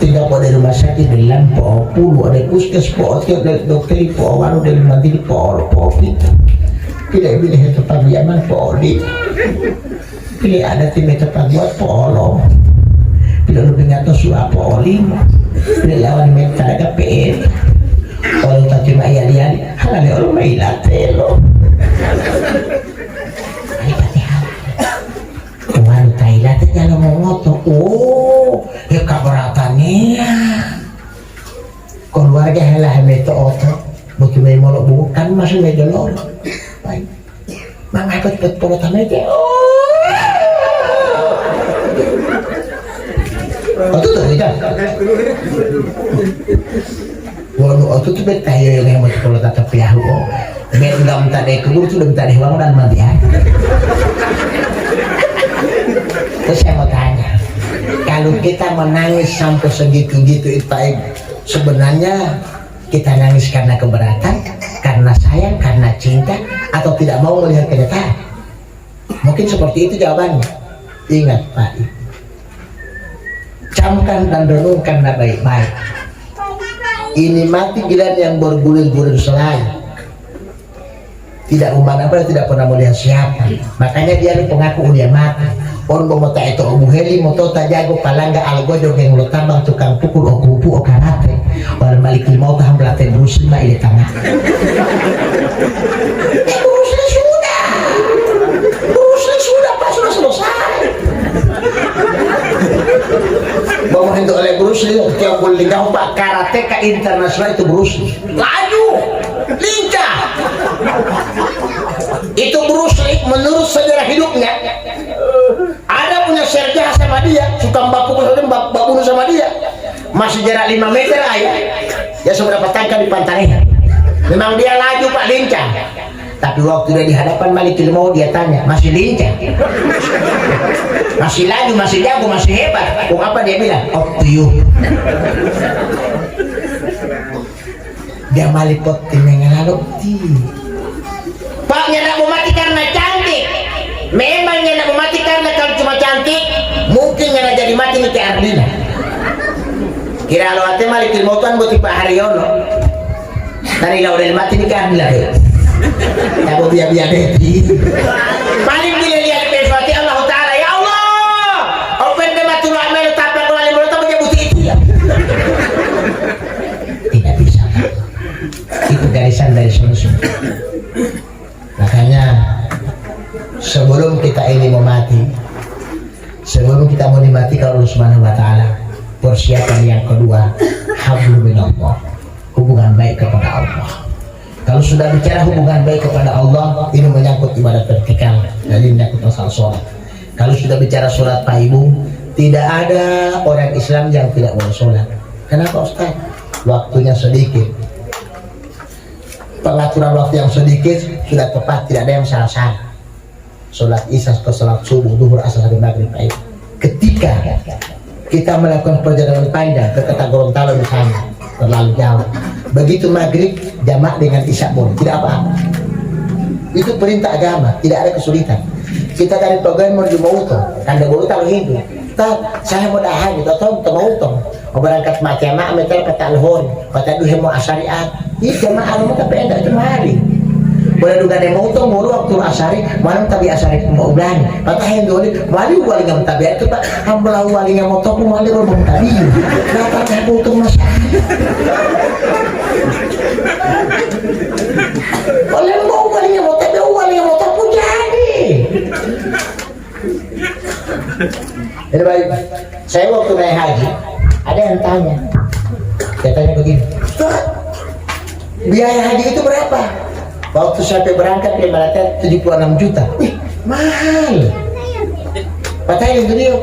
tidak boleh rumah sakit dengan puluh ada puskes ada dokter waru dari mati di kita tidak boleh tempat diaman poli pilih ada tim tempat buat polo tidak lebih ngatur suap poli tidak lawan minta ada PN kalau tak cuma ayah halal orang main latelo ini pasti halal kemarin Thailand kalau mau ngotot ya keberatannya keluarga halah meto otot bukan main molok bukan masih meja lor baik mengangkat ke polotan aja itu tuh tidak walau itu tuh bet kayak yang mau kalau tak terpiahu bet nggak minta deh kubur tuh minta deh uang dan mati ya terus saya mau tanya kalau kita menangis sampai segitu-gitu itu sebenarnya kita nangis karena keberatan karena sayang, karena cinta atau tidak mau melihat kenyataan mungkin seperti itu jawabannya ingat Pak camkan dan renungkan baik-baik ini mati giliran yang bergulir-gulir selain tidak memandang pada tidak pernah melihat siapa makanya dia pengaku dia mati orang bomota itu Abu Heli moto tajago palangga algojo yang lo tambang tukang pukul o kupu o karate orang balik limau taham belate Bruce Lee ini tengah Bruce Lee sudah Pak sudah selesai bahwa itu oleh Bruce Lee tiap bulan lincah Pak karateka internasional itu Bruce Lee laju lincah itu Bruce Lee menurut sejarah hidupnya ada punya serjah sama dia suka mbak bunuh sama dia masih jarak 5 meter ayah dia sudah petangkan di pantangannya memang dia laju Pak lincah tapi waktu dia di hadapan Malik Ilmu dia tanya masih lincah masih laju, masih jago, masih hebat apa dia bilang up to you dia malipot timengalalok Pak nyenak mau mati karena cantik memang nyenak mau mati karena kalau cuma cantik mungkin nyenak jadi mati nih ke Ardina kira lo hati Malik Ilmu tuan buat Pak Haryono dari lau dari mati nih ke Ardina aku biar-biar deh paling bila lihat peswati Allah Ta'ala ya Allah open dematul amal tapak wali mulut apa nyebut itu ya tidak bisa itu garisan dari semua makanya sebelum kita ini mau mati Sebelum kita menikmati kalau Allah Subhanahu wa taala, persiapan yang kedua, hablum minallah, hubungan baik kepada Allah. Kalau sudah bicara hubungan baik kepada Allah, ini menyangkut ibadat vertikal, jadi menyangkut masalah sholat. Kalau sudah bicara sholat Pak Ibu, tidak ada orang Islam yang tidak boleh sholat. Kenapa Ustaz? Waktunya sedikit, pengaturan waktu yang sedikit sudah tepat, tidak ada yang salah-salah. Sholat isya ke sholat subuh, duhur, asar, sampai maghrib. Baik. Ketika kita melakukan perjalanan panjang ke kota Gorontalo misalnya, terlalu jauh, begitu maghrib jamak dengan isya boleh, tidak apa-apa. Itu perintah agama, tidak ada kesulitan. Kita dari program menuju Mautong, kanda bolu tahu Hindu. Saya mau dah gitu, atau mau Mautong. Mau berangkat macam meter kata alhon, kata duhe mau asariat. Ini jamaah alhon tapi enggak cuma hari. Boleh juga demo itu mau waktu asari, mana tapi asari mau belani. Kata Hindu ini, wali wali ngam tabi itu pak, hambalau wali ngam motor pun wali robong tabi. Dapat saya butuh masalah. Oleh mau wali ngam motor, wali ngam motor pun jadi. Jadi baik, saya waktu naik haji, ada yang tanya, dia tanya begini, biaya haji itu berapa? Waktu sampai berangkat dia mengatakan 76 juta. Wih, mahal. Patay itu dia.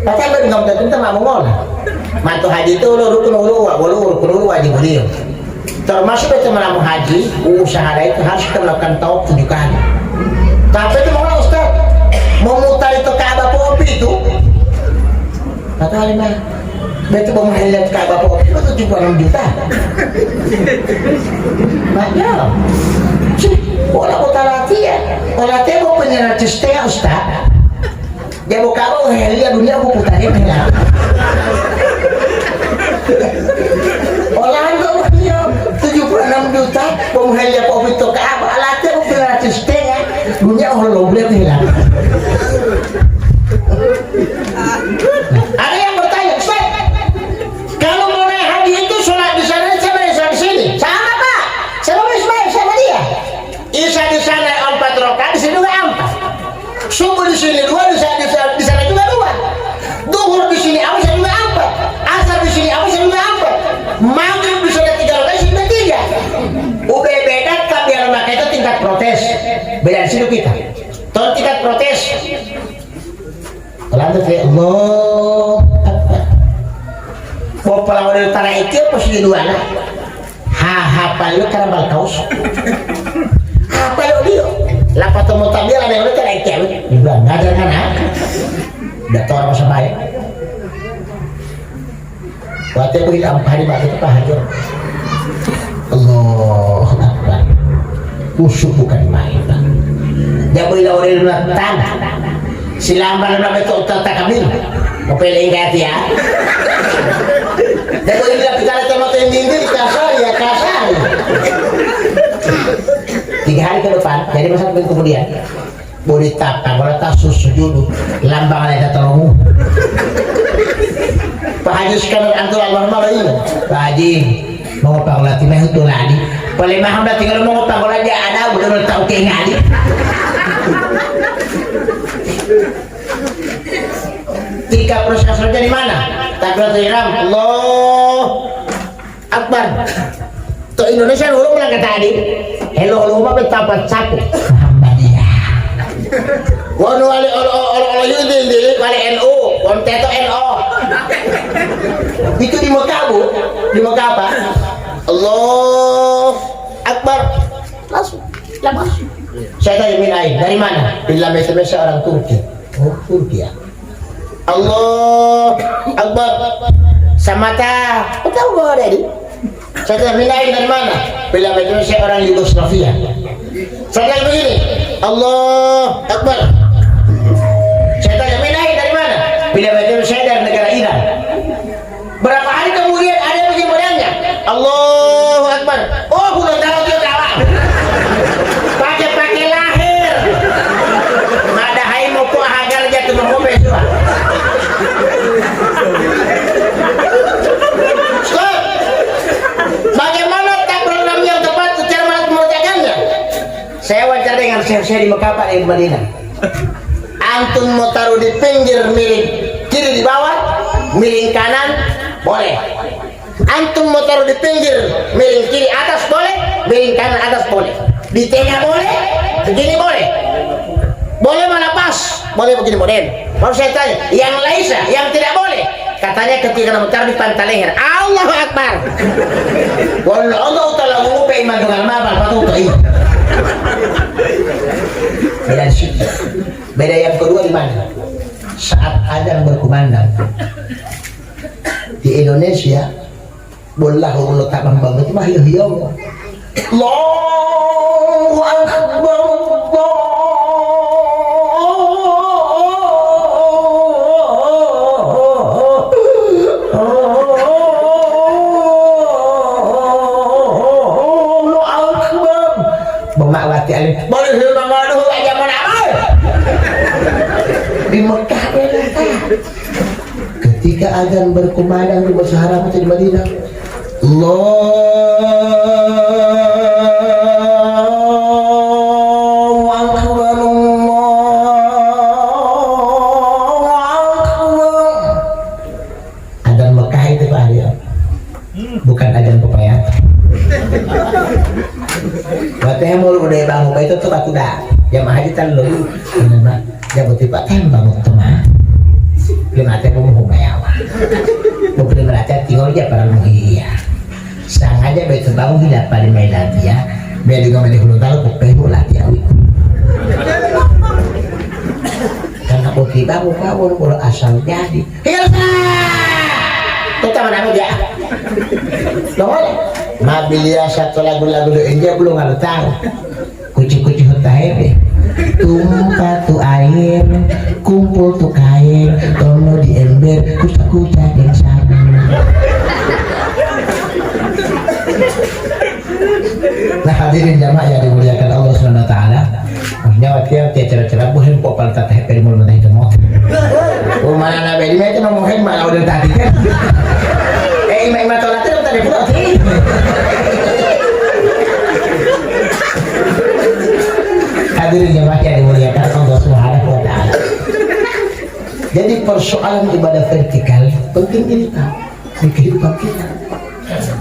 Patay ba ngam datang ta mamongol. Mantu haji itu lo rukun wajib beliau. Termasuk itu malam haji, usaha itu harus kita melakukan tawaf 7 kali. Tapi itu mau Ustaz, memutar itu Ka'bah Popi itu. Kata Alimah, betul mau melihat Ka'bah Popi itu 76 juta. Maknya, orang kota latihan, orang latihan mau penyerah cestea Ustaz. Dia mau kamu helia dunia mau putarin helia. Orang itu punya 76 juta, mau helia mau itu Ka'bah latihan mau penyerah cestea, dunia orang loblek helia. Ada yang bertanya, Ustaz, kalau mau naik haji itu sholat di sana sama di sini, sama Pak? Sama Ismail sama dia. Isya di sana 4 rakaat, di sini juga 4. Subuh di sini 2, di sana juga 2. Duhur di sini apa sini juga 4. Asar di sini apa sini juga 4. Maghrib di sana 3 rakaat, di sini 3. Beda tapi yang maka itu tingkat protes. Beda di sini kita. Tahun tingkat protes. Kalau kayak Allah mau pelawan dari tanah itu apa sih dua lah hafal lu karena balkaus hafal lu dia lapat temu tampil ada yang lu tanah itu dibilang ngajar kan udah tau masa baik waktu itu kita hari waktu itu pak hajar Allah Akbar khusyuk bukan main dia boleh orang yang tanah silamban na ito tatakabin mapiling ka ya dahil ko yung lapitala ito matindindi kasari 3 hari ke depan jadi masa kemudian boleh tapang wala ta susujud lambang na itatanong Pak Haji sekarang antul Allah malayin Pak Haji mau pangulati na ito lagi palimaham na tinggal mo pangulati ada betul tau kayak ngali Tiga proses kerja di mana? Takbiratul ihram, Allah Akbar. To Indonesia ulung bilang tadi, hello ulung mah betapat satu. Muhammadiyah. Wanu wali orang yudin dili wali NU, konteto NO. Itu di Mekah bu, di Mekah apa? Allah Akbar. Langsung, lepas. Saya tanya minai, dari mana? Bila biasa orang Turki. Oh, Turki ya. Allah Akbar. Samata. Tahu gak ada ini? Saya tanya minai dari mana? Bila biasa orang Yugoslavia. Saya tanya begini. Allah Akbar. Saya tanya minai dari mana? Bila biasa dari negara Iran. Berapa hari kemudian ada yang begini badannya? Allah Akbar. Oh, bulan tahu dia kalah. Pakai lahir. Ada hai mau ku agar jatuh mengobe juga. Stop. Bagaimana program yang tepat cara mengerjakannya? Saya wawancara dengan Syekh di Mekah Pak di Madinah. Antum mau taruh di pinggir miring kiri di bawah, miring kanan boleh. Antum mau taruh di pinggir miring kiri atas boleh, miring kanan atas boleh. Di tengah boleh, begini boleh. Boleh mana pas, boleh begini model. Baru saya tanya, yang laisa, yang tidak boleh. Katanya ketika mau taruh di pantai leher, Allahu Akbar. Wallah Allah Ta'ala mengupai iman dengan mabal patuh. Beda di situ. Beda yang kedua di mana? Saat adzan berkumandang di Indonesia, wallahu Allah tak banget mah hiyo. Allahu Akbar. Memakmati alim boleh hilang aduh aja mana di Mekah ketika azan berkumandang di Masjidil Haram di Madinah, Allahu Akbar, Allahu Akbar. Azan Mekah itu Pak Arya, bukan azan pepaya. Katanya mau udah bangun itu tuh aku dah yang mahal kita lalu benar ya betul Pak kan bangun teman belum ada pembunuh bayawa belum merasa tinggal aja para muhia sang aja betul bangun tidak pada medan dia biar juga medan hulu tahu kepehu lah dia karena putih bangun kalau asal jadi hilsa kita mana dia boleh Mabilia satu lagu-lagu do India belum ada tahu. Kucu-kucu hutahe tumpah tu air, kumpul tu kain, tono di ember, kuca-kuca dan sabu. Nah hadirin jamaah yang dimuliakan Allah Subhanahu Wa Taala, nyawa tiap cara-cara bukan popal tatah perimul mentah itu mau. Mana nabi ini itu ngomongin malah udah tadi kan. Imam tolat itu tadi pula. Hadirin jemaah yang dimuliakan Allah Subhanahu Wa Taala. Jadi persoalan ibadah vertikal penting ini tahu di kehidupan kita,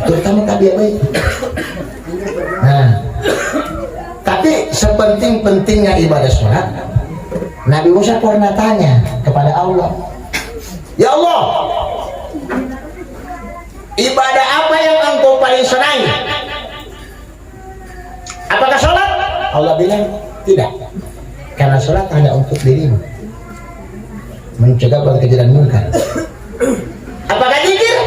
terutama tabiat baik. Nah, tapi sepenting-pentingnya ibadah sholat, Nabi Musa pernah tanya kepada Allah, Ya Allah, ibadah apa yang engkau paling senangi? Apakah sholat? Allah bilang tidak, karena sholat hanya untuk dirimu, mencegah kejadian munkar. Apakah zikir?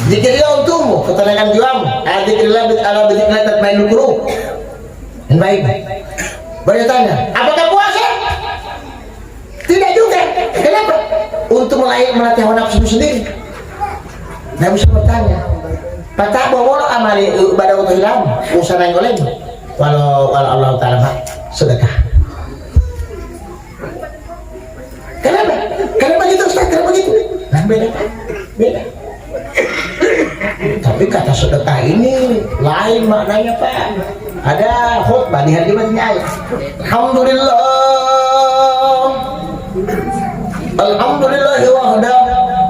Zikirlah untukmu, ketenangan jiwamu. Zikirlah ala bizikrillah tatma'innul qulub. Dan baik. Bertanya, apakah puasa? Tidak juga. Kenapa? Untuk melatih hawa nafsu sendiri. Nah bisa bertanya, patah bawa amali ibadah untuk hilang, usaha yang oleh, walau Allah Taala sedekah. Kenapa? Kenapa gitu Ustaz? Kenapa gitu? Nah beda. Tapi kata sedekah ini lain maknanya Pak. Ada khutbah di hari Jumatnya. Alhamdulillah wahda.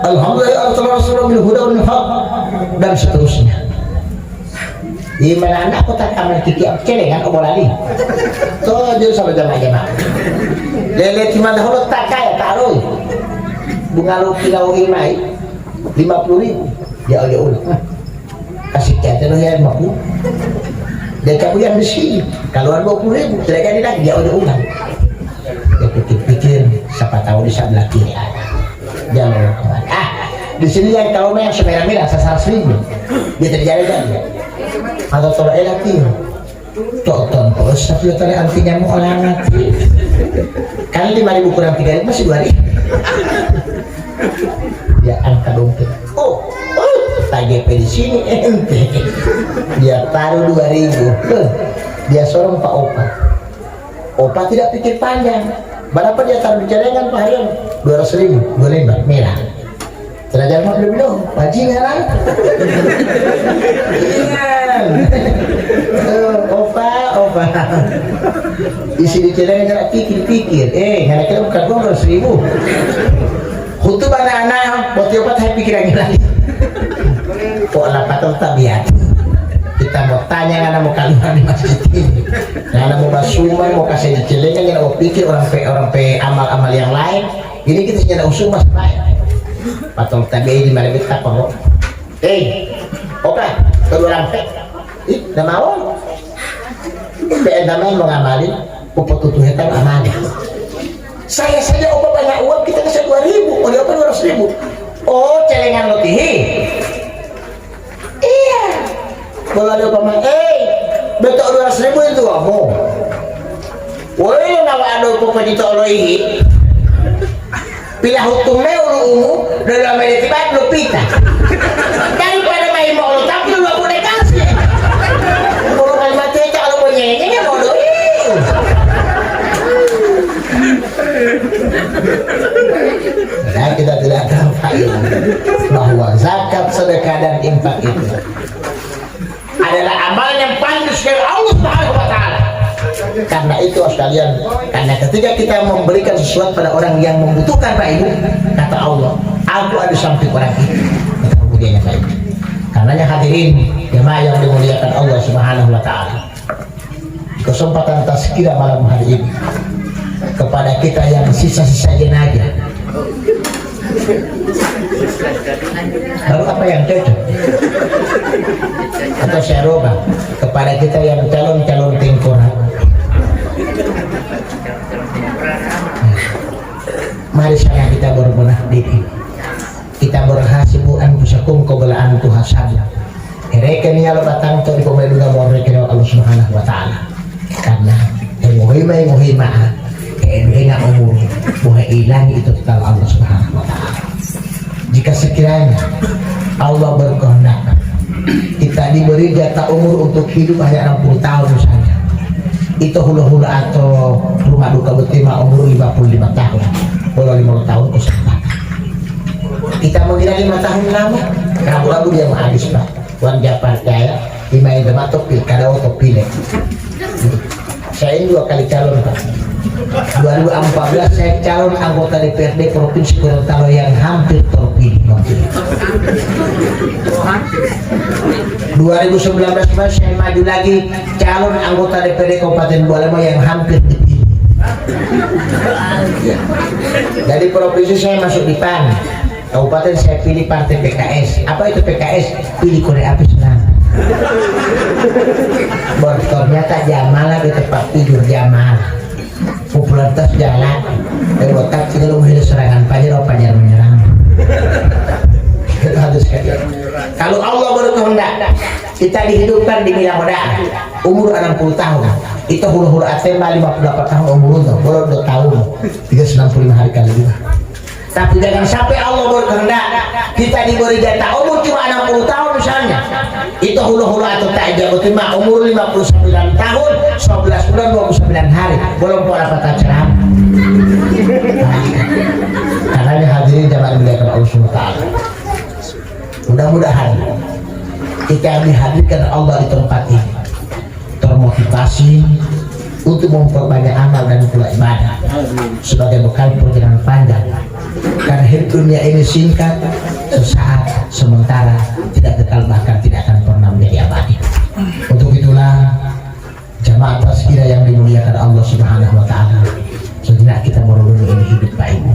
Alhamdulillah Rasulullah bil huda wal haq dan seterusnya. Di mana anak kota amal kiki celengan obolali. Tuh jadi sampai jamaah. Lele cuma dahulu tak kaya taruh. Bunga kilau imai 50.000 ya udah ulang. Kasih kata lo ya 50. Dan kemudian besi kalau 20.000 tidak lagi dia udah ulang. Dia pikir siapa tahu di sebelah kiri ada. Dia mau kemana? Di sini yang kalau yang semerah-merah sasar 1.000 dia terjadi kan? Atau tolak elati tonton terus tapi tolak anti nyamuk orang mati kan 5.000 kurang 3.000 masih 2.000 dia angka dompet TGP di sini ente dia taruh 2.000 dia sorong Pak Opa tidak pikir panjang berapa dia taruh di celengan Pak Haryon 200.000 2 lembar merah terajal mau belum bajingan lah Opa isi di celana jangan pikir-pikir nggak bukan gua 100.000 untuk anak-anak buat obat saya pikirannya lagi kok lapat tabiat kita mau tanya nggak mau kalimat di masjid ini nggak mau basuman mau kasih di celana nggak mau pikir orang pe amal-amal yang lain ini kita nyana usum mas lain patol tabiat di mana kita perlu oke kedua orang pe nggak mau PN namanya mengamali upah tutuhnya tahu amali saya saja upah banyak uang kita kasih 2.000 mau diopah 200.000 oh celengan lo tihi iya kalau ada upah betul 200.000 itu kamu woi nawa ada upah dito lo ihi pilih hutungnya ulu dalam meditasi lo pita daripada main mau lo tapi lo gak boleh kasih kalau kalimat itu kalau mau nyanyi mau doi nah kita tidak tahu bahwa zakat, sedekah dan infak itu adalah amal yang paling disukai Allah Subhanahu wa taala. Karena itu sekalian, karena ketika kita memberikan sesuatu pada orang yang membutuhkan Pak Ibu, kata Allah, aku ada samping orang itu. Kemudian Pak Ibu. Karenanya hadirin jemaah yang dimuliakan Allah Subhanahu wa taala. Kesempatan tazkirah malam hari ini kepada kita yang sisa-sisa jenazah. Lalu apa yang cocok? Atau saya rubah kepada kita yang calon-calon tengkorak. Mari sana kita berbenah diri. Kita berhasibu anfusakum qabla an tuhasab. Mereka ni kalau datang tu di pemerintah mereka Allah Subhanahu wa taala. Karena muhimah enggak umur boleh hilang itu kita Allah Subhanahu wa taala. Jika sekiranya Allah berkehendak kita diberi jatah umur untuk hidup hanya 60 tahun saja, itu hula-hula atau rumah duka betima umur 55 tahun boleh 50 tahun kesempatan kita mengira 5 tahun lama ragu-ragu dia mau habis Pak Wan Japar Jaya dimain demat topil kada pilih. Saya ini 2 kali calon Pak. 2014 saya calon anggota DPRD Provinsi Gorontalo yang hampir terpilih. 2019 saya maju lagi calon anggota DPRD Kabupaten Bualemo yang hampir dipilih. Dari provinsi saya masuk di PAN, kabupaten saya pilih partai PKS. Apa itu PKS? Pilih korek api senang. Ternyata Jamal di tempat tidur Jamal popularitas jalan dan botak kita lu menghidupkan serangan pajar menyerang. Kalau Allah berkehendak kita dihidupkan di Mina Moda umur 60 tahun itu hulu-hulu Atema 58 tahun umur itu baru 2 tahun 365 hari kali 2. Tapi jangan sampai Allah berkehendak kita diberi jatah umur cuma 60 tahun misalnya itu hulu-hulu atau tak jauh terima umur 59 tahun 11 bulan 29 hari belum pernah dapat ceram. Karena hadirin jamaah dimuliakan Allah Subhanahu wa taala. Mudah-mudahan kita dihadirkan Allah di tempat ini termotivasi untuk memperbanyak amal dan pula ibadah sebagai bekal perjalanan panjang. Karena hidup dunia ini singkat, sesaat, sementara, tidak kekal bahkan tidak akan pernah menjadi abadi. Untuk itulah jamaah tazkirah yang dimuliakan Allah Subhanahu wa taala. Sejenak kita merenungi ini hidup Pak Ibu.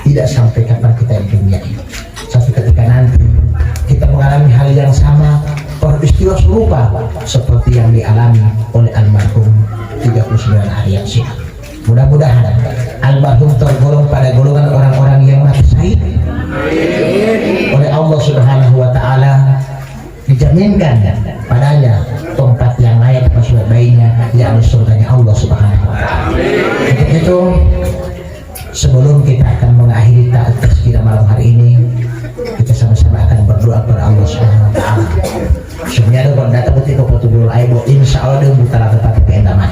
Tidak sampai kapan kita di dunia ini. Sampai ketika nanti kita mengalami hal yang sama, peristiwa serupa seperti yang dialami oleh almarhum 39 hari yang silam. Mudah-mudahan almarhum tergolong pada golongan orang-orang yang mati syahid oleh Allah Subhanahu wa taala, dijaminkan padanya tempat yang layak sebaik-baiknya yakni surganya Allah Subhanahu wa taala. Untuk itu sebelum kita akan mengakhiri tazkirah malam hari ini, kita sama-sama akan berdoa kepada Allah Subhanahu wa taala. Sebenarnya ada data putih keputusan aibo insyaallah dia buta tempat keendaman.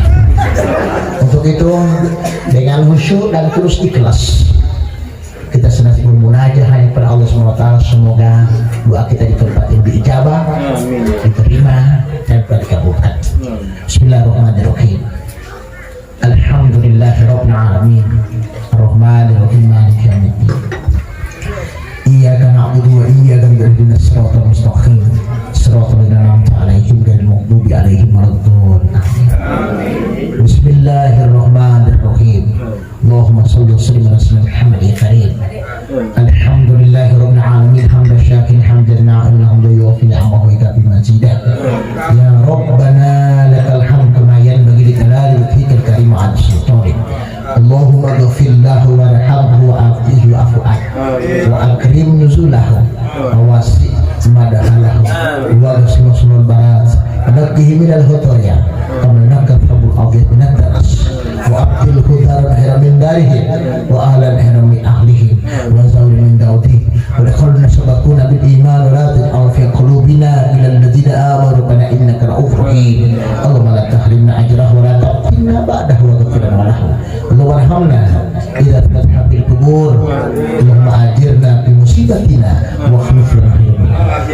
Untuk itu dengan khusyuk dan terus ikhlas kita senantiasa bermunajat hanya kepada Allah Subhanahu wa taala, semoga doa kita di tempat ini diijabah, diterima dan dikabulkan. Bismillahirrahmanirrahim. maghdubi alaihim waladdallin. Bismillahirrahmanirrahim. Allahumma shalli wa sallim ala sayyidina Muhammadin karim. Alhamdulillahirabbil alamin hamdan syakirin hamdan na'iman hamdan yuwaffi ni'amahu wa yukafi mazidah. Ya Rabbana lakal hamd kama yanbaghi li jalali wajhikal karim wa 'ala sultanik. Allahumma ighfir lahu warhamhu wa'afihi wa'fu anhu wa akrim nuzulahu wa wasi' madahalahu wa ghusnul barat wa nakkihi minal hutoria kama nakkathul adhiyat minad daras wa abdil hudaran khairan min darihi wa ahlan khairan min ahlihi wa zawri min daudi wa dakhalna sabaquna bil iman wa la taj'al fi qulubina ila alladhina amanu rabbana innaka ra'ufur rahim. Allahumma la tahrimna ajrahu wa la taftinna ba'dahu wa ghfir lana Allahumma arhamna idza fatahna bil qubur. Allahumma ajirna fi musibatina wa akhlif lana khairan.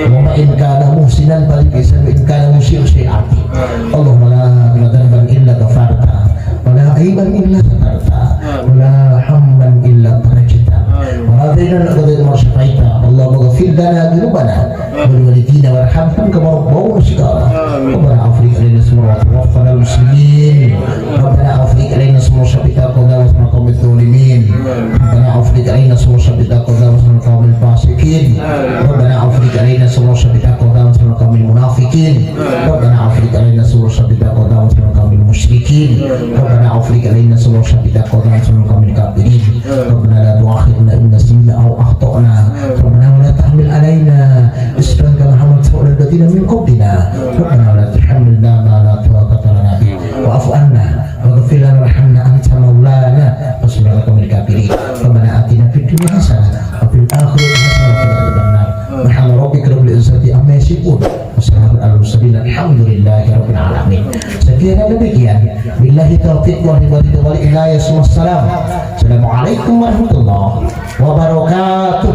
Allahumma in kana muhsinan balik ihsan wa in kana musii'an sayyi'ati. Allahumma la dhanban illa ghafarta wa la aiban illa satarta wa la hamman illa farajta wa la daynan illa shafaita. Allahumma ghfir lana dhunubana wa liwalidina warhamhum kama rabbawna shighara. Rabbana afriq alaina sabra wa tawaffana muslimin. Rabbana afriq alaina sabra sabita qadama wa qawmil zalimin. Rabbana afriq alaina sabra sabita qadama wa qawmil fasiqin. Rabbana afriq alaina sabra sabita qadama wa qawmil munafiqin. Rabbana afriq alaina sabra sabita qadama wa qawmil musyrikin. Rabbana afriq alaina sabra sabita qadama wa qawmil kafirin. Rabbana la tu'akhidna in nasina aw akhtana. Rabbana wa la tahmil alaina isran kama hamaltahu 'ala alladziina min qablina. Rabbana wa la tuhammilna ma la taqata lana bihi wa'fu 'anna waghfir lana warhamna anta maulana wasbir 'ala qawmil kafirin. Rabbana atina fid dunya hasanah wa fil akhirati hasanah wa qina adzabannar. Subhana rabbika rabbil izzati amma yasifun wa salamun 'alal mursalin alhamdulillahi rabbil alamin. Sekian dan demikian. Billahi taufiq wal hidayah wal inayah. Assalamualaikum warahmatullahi wabarakatuh.